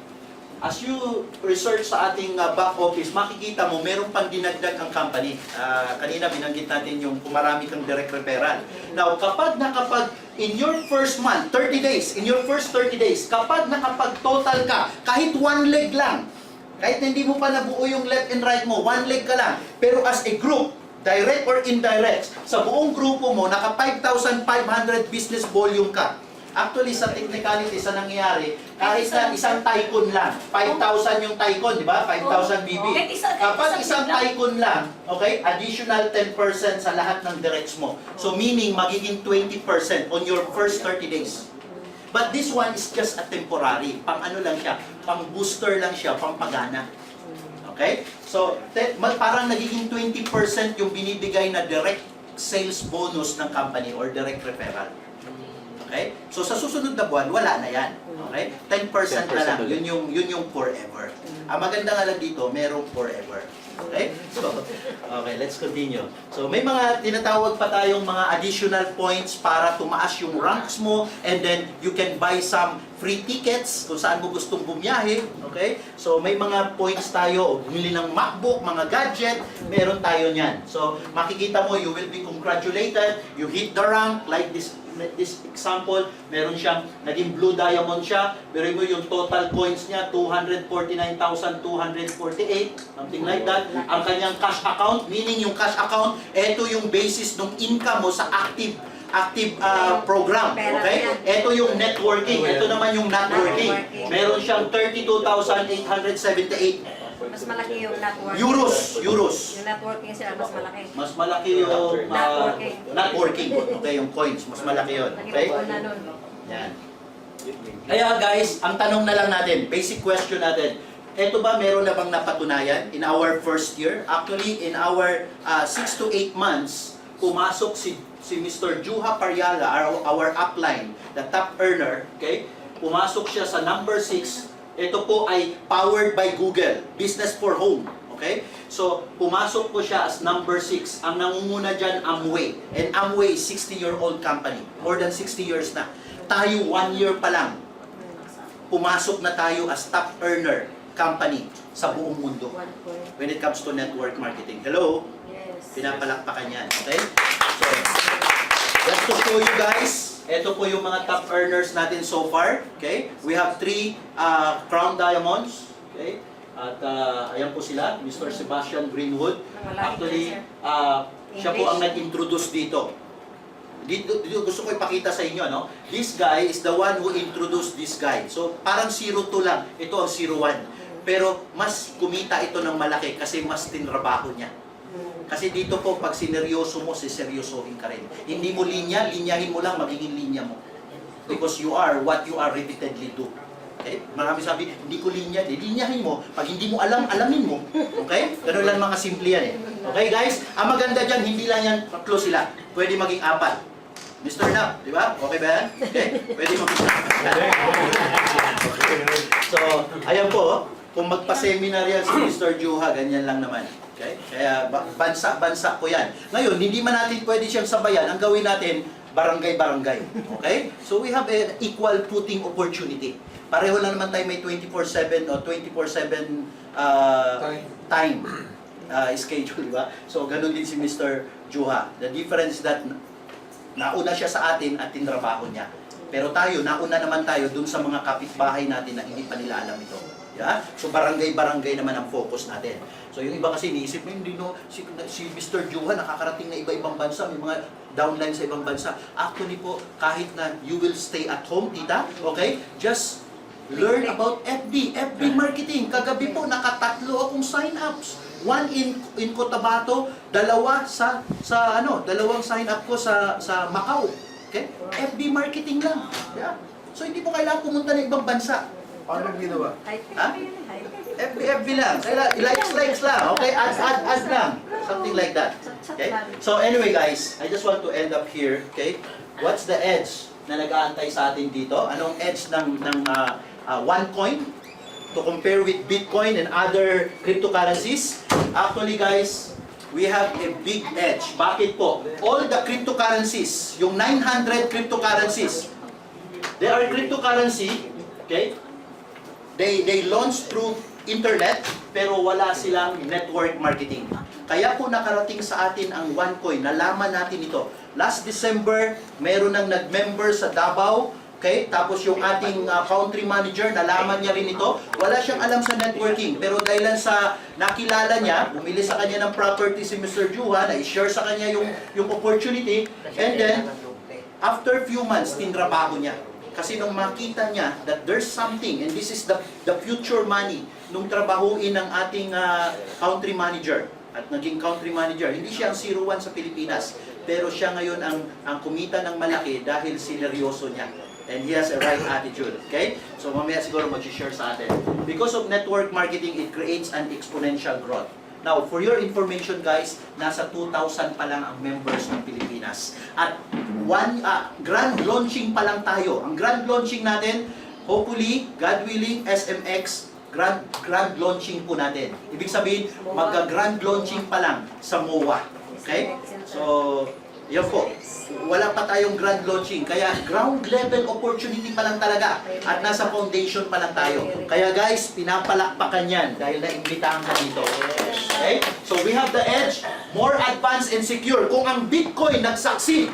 A: As you research sa ating back office, makikita mo, meron pang dinagdag ang company. Kanina binanggit natin yung kumarami kang direct referral. Now, kapag in your first month, 30 days, in your first 30 days, kapag nakapag-total ka, kahit 1 leg lang, kahit hindi mo pa nabuo yung left and right mo, 1 leg ka lang, pero as a group, direct or indirect, sa buong grupo mo, naka 5,500 business volume ka. Actually, sa technicality, sa nangyayari, kahit na isang tycoon lang, 5,000 yung tycoon, di ba? 5,000 BB. Kapag isang tycoon lang, okay, additional 10% sa lahat ng directs mo. So, meaning, magiging 20% on your first 30 days. But this one is just a temporary. Pang ano lang siya, pang booster lang siya, pang pagana. Okay? So, parang nagiging 20% yung binibigay na direct sales bonus ng company or direct referral. Okay? So sa susunod na buwan, wala na yan. Okay? 10% na lang. Yun yung forever. Ang maganda nga lang dito, merong forever. Okay? So, okay, let's continue. So may mga tinatawag pa tayong mga additional points para tumaas yung ranks mo, and then you can buy some free tickets kung saan mo gustong bumiyahe. Okay? So may mga points tayo, bumili ng MacBook, mga gadget, meron tayo niyan. So makikita mo, you will be congratulated, you hit the rank, like this example, meron siyang, naging blue diamond siya, pero mo yung total coins niya, 249,248, something like that. Ang kanyang cash account, meaning yung cash account, ito yung basis ng income mo sa active program. Okay? Ito yung networking, ito naman yung networking. Meron siyang 32,878.
B: Mas malaki yung networking.
A: Euros.
B: Yung networking sila mas malaki.
A: Mas malaki yung networking. Okay, yung coins. Mas malaki yun. Okay? Yan. Kaya guys, ang tanong na lang natin, basic question natin, eto ba meron na bang napatunayan in our first year? Actually, in our 6 to 8 months, pumasok si Mr. Juha Pariala, our upline, the top earner, okay? Pumasok siya sa number 6. Ito po ay powered by Google, Business for Home. Okay? So, pumasok po siya as number 6. Ang nangunguna dyan, Amway. And Amway is 60-year-old company. More than 60 years na. Tayo, 1 year pa lang. Pumasok na tayo as top earner company sa buong mundo. When it comes to network marketing. Hello?
B: Yes.
A: Pinapalakpakan yan. Okay? So, just to show you guys, ito po yung mga top earners natin so far. Okay? We have 3 crown diamonds. Okay? At ayan po sila, Mr. Sebastian Greenwood. Actually, siya po ang nag-introduce dito. Dito gusto ko ipakita sa inyo, no? This guy is the one who introduced this guy. So, parang 0-2 lang. Ito ang 0-1. Pero mas kumita ito ng malaki kasi mas tinrabaho niya. Kasi dito po, pag sineryoso mo, siseryosohin ka rin. Hindi mo linyahin mo lang, magiging linya mo. Because you are what you are repeatedly do. Okay? Marami sabi, hindi ko linya. Linyahin mo. Pag hindi mo alam, alamin mo. Okay? Ganun lang mga simple yan eh. Okay guys? Ang maganda dyan, hindi lang yan, 3 sila. Pwede maging 4. Mr. Nap, di ba? Okay ba yan? Okay? Pwede maging 4. So, ayan po. Kung magpa-seminar yan si Mr. Juha, ganyan lang naman. Okay? Kaya bansa-bansa po yan. Ngayon, hindi man natin pwede siyang sabayan. Ang gawin natin, barangay-barangay. Okay? So we have an equal footing opportunity. Pareho lang naman tayo may 24/7 o 24/7 time schedule, di ba? So ganun din si Mr. Juha. The difference that nauna siya sa atin at tinrabaho niya. Pero tayo, nauna naman tayo dun sa mga kapitbahay natin na hindi pa nila alam ito. Yeah? So barangay-barangay naman ang focus natin. So yung iba kasi iniisip mo, hindi no, si Mr. Juha nakakarating na iba-ibang bansa, may mga downline sa ibang bansa. Actually po, kahit na you will stay at home, tita, okay? Just learn about FB marketing. Kagabi po, nakatatlo akong sign-ups. One in Cotabato, dalawa dalawang sign-up ko sa Macau. Okay? FB marketing lang. Yeah? So hindi po kailangan pumunta ng ibang bansa.
C: Paano ginawa?
A: Ha? FB lang. Likes lang. Okay? Add lang. Something like that. Okay? So anyway guys, I just want to end up here. Okay? What's the edge na nag-aantay sa atin dito? Anong edge ng OneCoin to compare with Bitcoin and other cryptocurrencies? Actually guys, we have a big edge. Bakit po? All the cryptocurrencies, yung 900 cryptocurrencies, they are cryptocurrency, okay? They launch through internet, pero wala silang network marketing. Kaya po nakarating sa atin ang OneCoin, nalaman natin ito. Last December, meron nang nag-member sa Davao, okay? Tapos yung ating country manager, nalaman niya rin ito. Wala siyang alam sa networking, pero dahil lang sa nakilala niya, bumili sa kanya ng property si Mr. Juha, na-share sa kanya yung opportunity, and then, after few months, tinrabaho niya. Kasi nung makita niya that there's something, and this is the future money, nung trabahuin ng ating country manager, at naging country manager, hindi siya ang 01 sa Pilipinas, pero siya ngayon ang kumita ng malaki dahil sineryoso niya. And he has a right attitude. Okay? So mamaya siguro mag-share sa atin. Because of network marketing, it creates an exponential growth. Now, for your information guys, nasa 2,000 pa lang ang members ng Pilipinas. At grand launching pa lang tayo. Ang grand launching natin, hopefully, God willing, SMX, grand launching po natin. Ibig sabihin, magka-grand launching pa lang sa MOA. Okay? So, yun po. Wala pa tayong grand launching. Kaya ground level opportunity pa lang talaga. At nasa foundation pa lang tayo. Kaya guys, pinapalakpakan yan dahil naimbitahan ka dito. Okay? So we have the edge, more advanced and secure. Kung ang Bitcoin nag-succeed,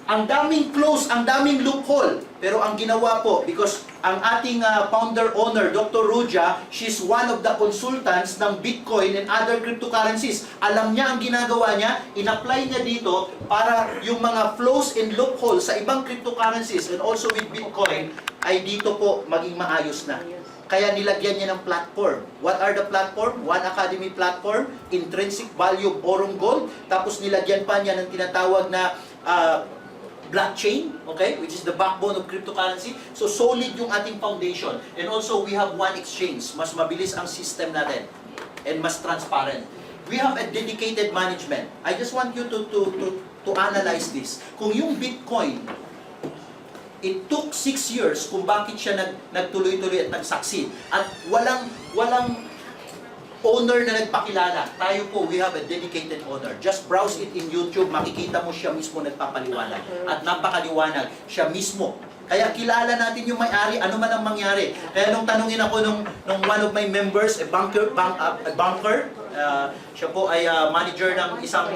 A: ang daming close, ang daming loophole. Pero ang ginawa po, because ang ating founder-owner, Dr. Ruja, she's one of the consultants ng Bitcoin and other cryptocurrencies. Alam niya ang ginagawa niya, in-apply niya dito para yung mga flows and loopholes sa ibang cryptocurrencies and also with Bitcoin ay dito po maging maayos na. Kaya nilagyan niya ng platform. What are the platform? One Academy platform, intrinsic value of Orong Gold, tapos nilagyan pa niya ng tinatawag na blockchain, okay, which is the backbone of cryptocurrency. So solid yung ating foundation. And also we have one exchange. Mas mabilis ang system natin and mas transparent. We have a dedicated management. I just want you to analyze this. Kung yung Bitcoin, it took 6 years kung bakit siya nagtuloy-tuloy at nag-succeed. At walang owner na nagpakilala. Tayo po, we have a dedicated owner. Just browse it in YouTube, makikita mo siya mismo nagpapaliwanag. At napakaliwanag, siya mismo. Kaya kilala natin yung may-ari, ano man ang mangyari. Kaya nung tanungin ako nung one of my members, a banker, siya po ay manager ng isang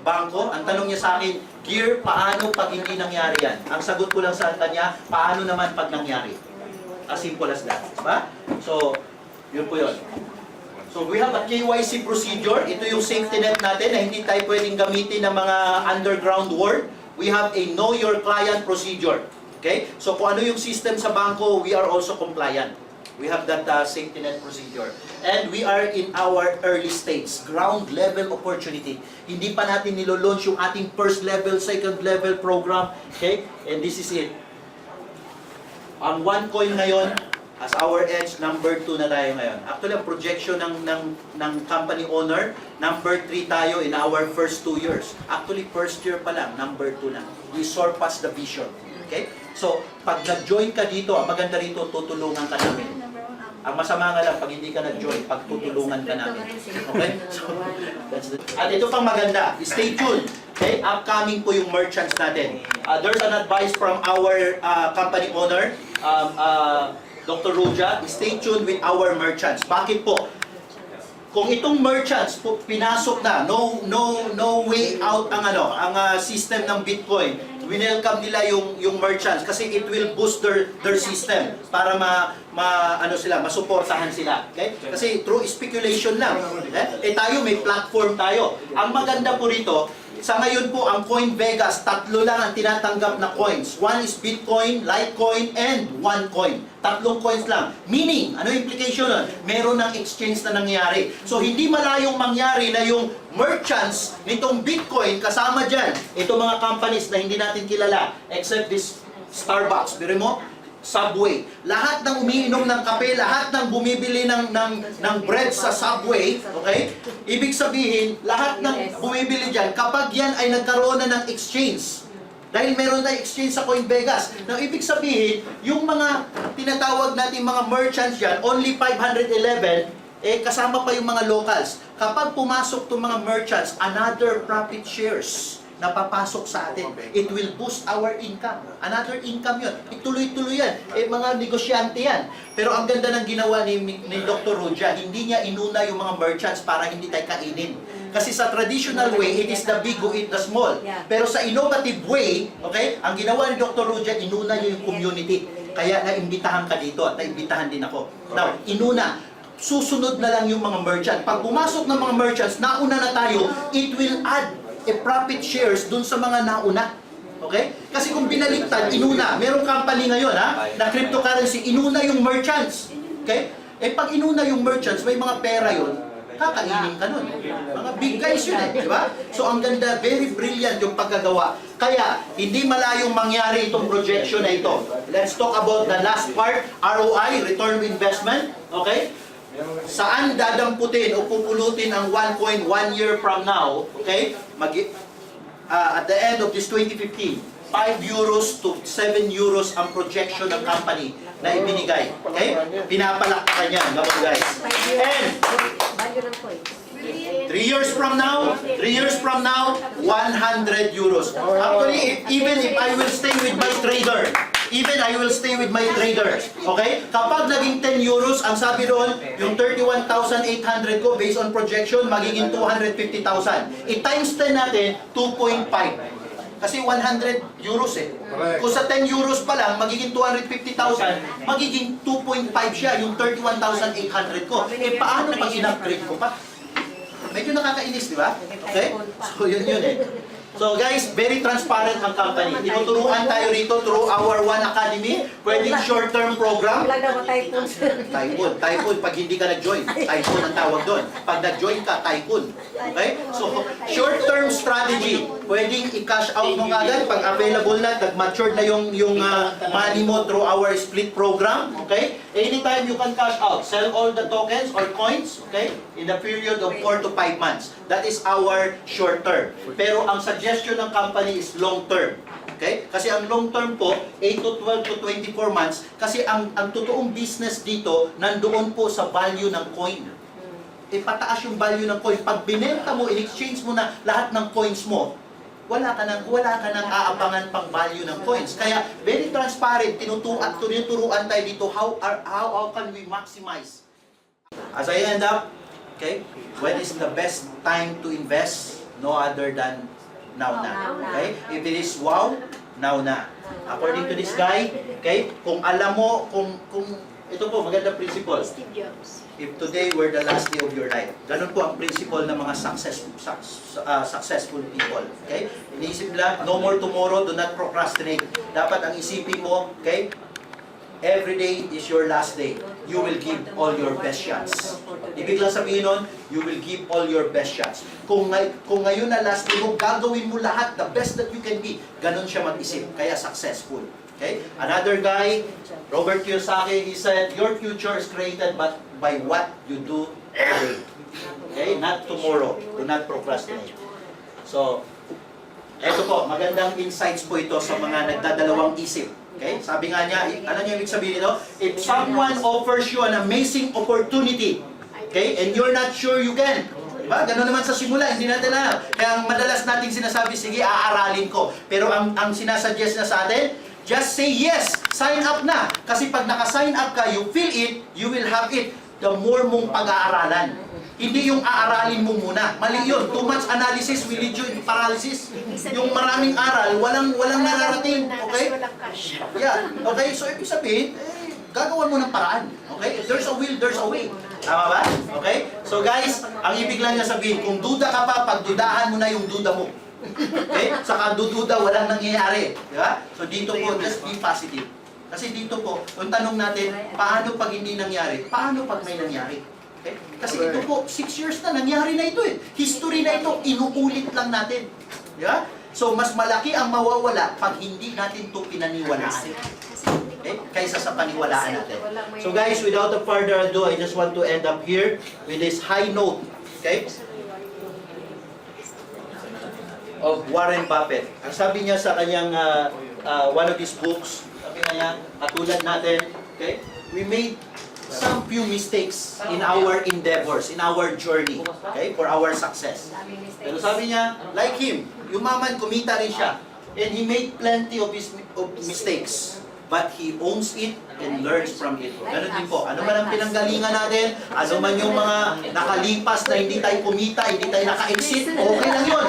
A: bangko. Ang tanong niya sa akin, Gear, paano pag hindi nangyari yan? Ang sagot ko lang sa kanya, paano naman pag nangyari? As simple as that. Diba? So, yun po yun. So we have a KYC procedure. Ito yung safety net natin na hindi tayo pwedeng gamitin ng mga underground world. We have a know your client procedure. Okay? So kung ano yung system sa bangko, we are also compliant. We have that safety net procedure. And we are in our early stage, ground level opportunity. Hindi pa natin nilo-launch yung ating first level, second level program. Okay? And this is it. Ang OneCoin ngayon, as our edge, number 2 na tayo ngayon. Actually, ang projection ng company owner, number 3 tayo in our first 2 years. Actually, first year pa lang, number 2 na. We surpass the vision. Okay? So, pag nag-join ka dito, ang maganda rito, tutulungan ka namin. Ang masama nga lang, pag hindi ka nag-join, pagtutulungan ka namin. Okay? So, that's the... At ito pang maganda, stay tuned. Okay, upcoming po yung merchants natin. There's an advice from our company owner, Dr. Ruja. Stay tuned with our merchants. Bakit po? Kung itong merchants po pinasok na, no way out ang system ng Bitcoin. Winelcome nila yung merchants kasi it will boost their system para masuportahan sila. Okay? Kasi through speculation lang. Okay? Tayo may platform tayo. Ang maganda po rito, sa ngayon po, ang Coin Vegas, 3 lang ang tinatanggap na coins. One is Bitcoin, Litecoin, and OneCoin. 3 coins lang. Meaning, ano implication nun? Meron ng exchange na nangyari. So, hindi malayong mangyari na yung merchants nitong Bitcoin kasama dyan. Ito mga companies na hindi natin kilala, except this Starbucks. Pero mo, Subway. Lahat ng umiinom ng kape, lahat ng bumibili ng bread sa Subway, okay? Ibig sabihin, lahat ng bumibili dyan, kapag yan ay nagkaroon na ng exchange, dahil meron tayong exchange sa Coin Vegas, na ibig sabihin, yung mga tinatawag natin mga merchants yan, only 511, kasama pa yung mga locals. Kapag pumasok itong mga merchants, another profit shares na papasok sa atin. It will boost our income. Another income yun. Ituloy-tuloy yan. Mga negosyante yan. Pero ang ganda ng ginawa ni Dr. Ruja, hindi niya inuna yung mga merchants para hindi tayo kainin. Kasi sa traditional way, it is the big who eat the small. Pero sa innovative way, okay, ang ginawa ni Dr. Ruja, inuna niya yung community. Kaya naimbitahan ka dito at naimbitahan din ako. Now, inuna, susunod na lang yung mga merchant. Pag pumasok ng mga merchants, nauna na tayo, it will add profit shares dun sa mga nauna. Okay? Kasi kung binaliktad, inuna. Merong company ngayon, na cryptocurrency, inuna yung merchants. Okay? Pag inuna yung merchants, may mga pera yun, kakainin ka nun. Mga big guys yun di ba? So ang ganda, very brilliant yung pagkagawa. Kaya, hindi malayong mangyari itong projection na ito. Let's talk about the last part, ROI, Return on Investment. Okay? Saan dadamputin o pupulutin ang OneCoin 1 year from now, okay? At the end of this 2015, 5 euros to 7 euros ang projection ng company na ibinigay. Okay? Pinapalakpakan yan, guys. And 3 years from now, 100 euros. Actually, even if I will stay with my trader, okay? Kapag naging 10 euros, ang sabi doon, yung 31,800 ko, based on projection, magiging 250,000. I-times 10 natin, 2.5. Kasi 100 euros Kung sa 10 euros pa lang, magiging 250,000, magiging 2.5 siya, yung 31,800 ko. Paano pag in-upgrade ko pa? Medyo nakakainis, di ba? Okay? So, yun So guys, very transparent ang company. Tinuturuan tayo rito through our One Academy. Pwedeng short-term program.
B: Wala daw typhoon.
A: Typhoon. Pag hindi ka nag-join, typhoon ang tawag doon. Pag nag-join ka, typhoon. Okay? So, short-term strategy. Pwedeng i-cash out mo agad pag available na, nag-mature na yung money mo through our split program. Okay? Anytime you can cash out. Sell all the tokens or coins, okay? In the period of 4 to 5 months. That is our short-term. Pero ang suggestion ng company is long-term. Okay? Kasi ang long-term po, 8 to 12 to 24 months, kasi ang totoong business dito, nandoon po sa value ng coin. Pataas yung value ng coin. Pag binenta mo, in-exchange mo na lahat ng coins mo, wala ka nang aabangan pang value ng coins. Kaya, very transparent, tinuturuan tayo dito, how can we maximize? As I end up, okay, when is the best time to invest? No other than now na. Okay? If it is wow, now na. According to this guy, okay, kung alam mo, kung ito po, magandang principle.
D: Steve Jobs.
A: If today were the last day of your life. Ganun po ang principle ng mga successful people. Okay? Iniisip nila, no more tomorrow, do not procrastinate. Dapat ang isipin mo, okay? Every day is your last day. You will give all your best shots. Ibig lang sabihin nun, you will give all your best shots. Kung ngayon na last day mo, gagawin mo lahat, the best that you can be. Ganun siya mag-isip, kaya successful. Okay? Another guy, Robert Kiyosaki, he said, your future is created by what you do today. Okay? Not tomorrow. Do not procrastinate. So, eto po, magandang insights po ito sa mga nagdadalawang isip. Okay? Sabi nga niya, ano niya ibig sabihin nito? If someone offers you an amazing opportunity, okay, and you're not sure you can, Diba? Ganun naman sa simula, hindi natin alam. Kaya ang madalas nating sinasabi, sige, aaralin ko. Pero ang sinasuggest na sa atin, just say yes, sign up na. Kasi pag naka-sign up ka, you feel it, you will have it. The more mong pag-aaralan. Hindi yung aaralin mo muna. Mali yun. Too much analysis will lead you into paralysis. Yung maraming aral, walang nararating. Okay? Yeah. Okay? So, ibig sabihin, gagawan mo ng paraan. Okay? If there's a will, there's a way. Tama ba? Okay? So guys, ang ibig lang niya sabihin, kung duda ka pa, pagdudahan mo na yung duda mo. Okay? Saka dududa, walang nangyayari. Diba? So dito po, just be positive. Kasi dito po, yung tanong natin, paano pag hindi nangyari? Paano pag may nangyari? Okay? Kasi ito po, 6 years na, nangyari na ito eh. History na ito, inuulit lang natin. Yeah? So, mas malaki ang mawawala pag hindi natin ito pinaniwalaan. Okay? Kaysa sa paniwalaan natin. So guys, without further ado, I just want to end up here with this high note. Okay? Of Warren Buffett. Ang sabi niya sa kanyang one of his books, sabi niya, katulad natin, okay? We made some few mistakes in our endeavors, in our journey, okay, for our success. Pero sabi niya, like him, yumaman, kumita rin siya, and he made plenty of mistakes, but he owns it and learns from it. Ganun din po, ano man ang pinanggalingan natin, ano man yung mga nakalipas na hindi tayo kumita, hindi tayo naka-exit, okay lang yun.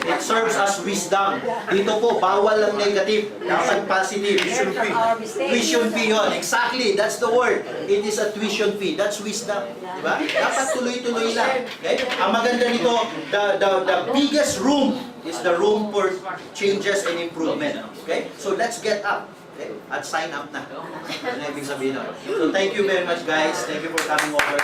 A: It serves as wisdom. Dito po, bawal lang negative, dapat positive. Tuition fee. Tuition fee yun. Exactly, that's the word. It is a tuition fee. That's wisdom. Diba? Dapat tuloy-tuloy lang. Okay? Ang maganda nito, the biggest room is the room for changes and improvement. Okay? So let's get up. Okay? At sign up na. Ano ibig sabihin nun? So thank you very much guys. Thank you for coming over.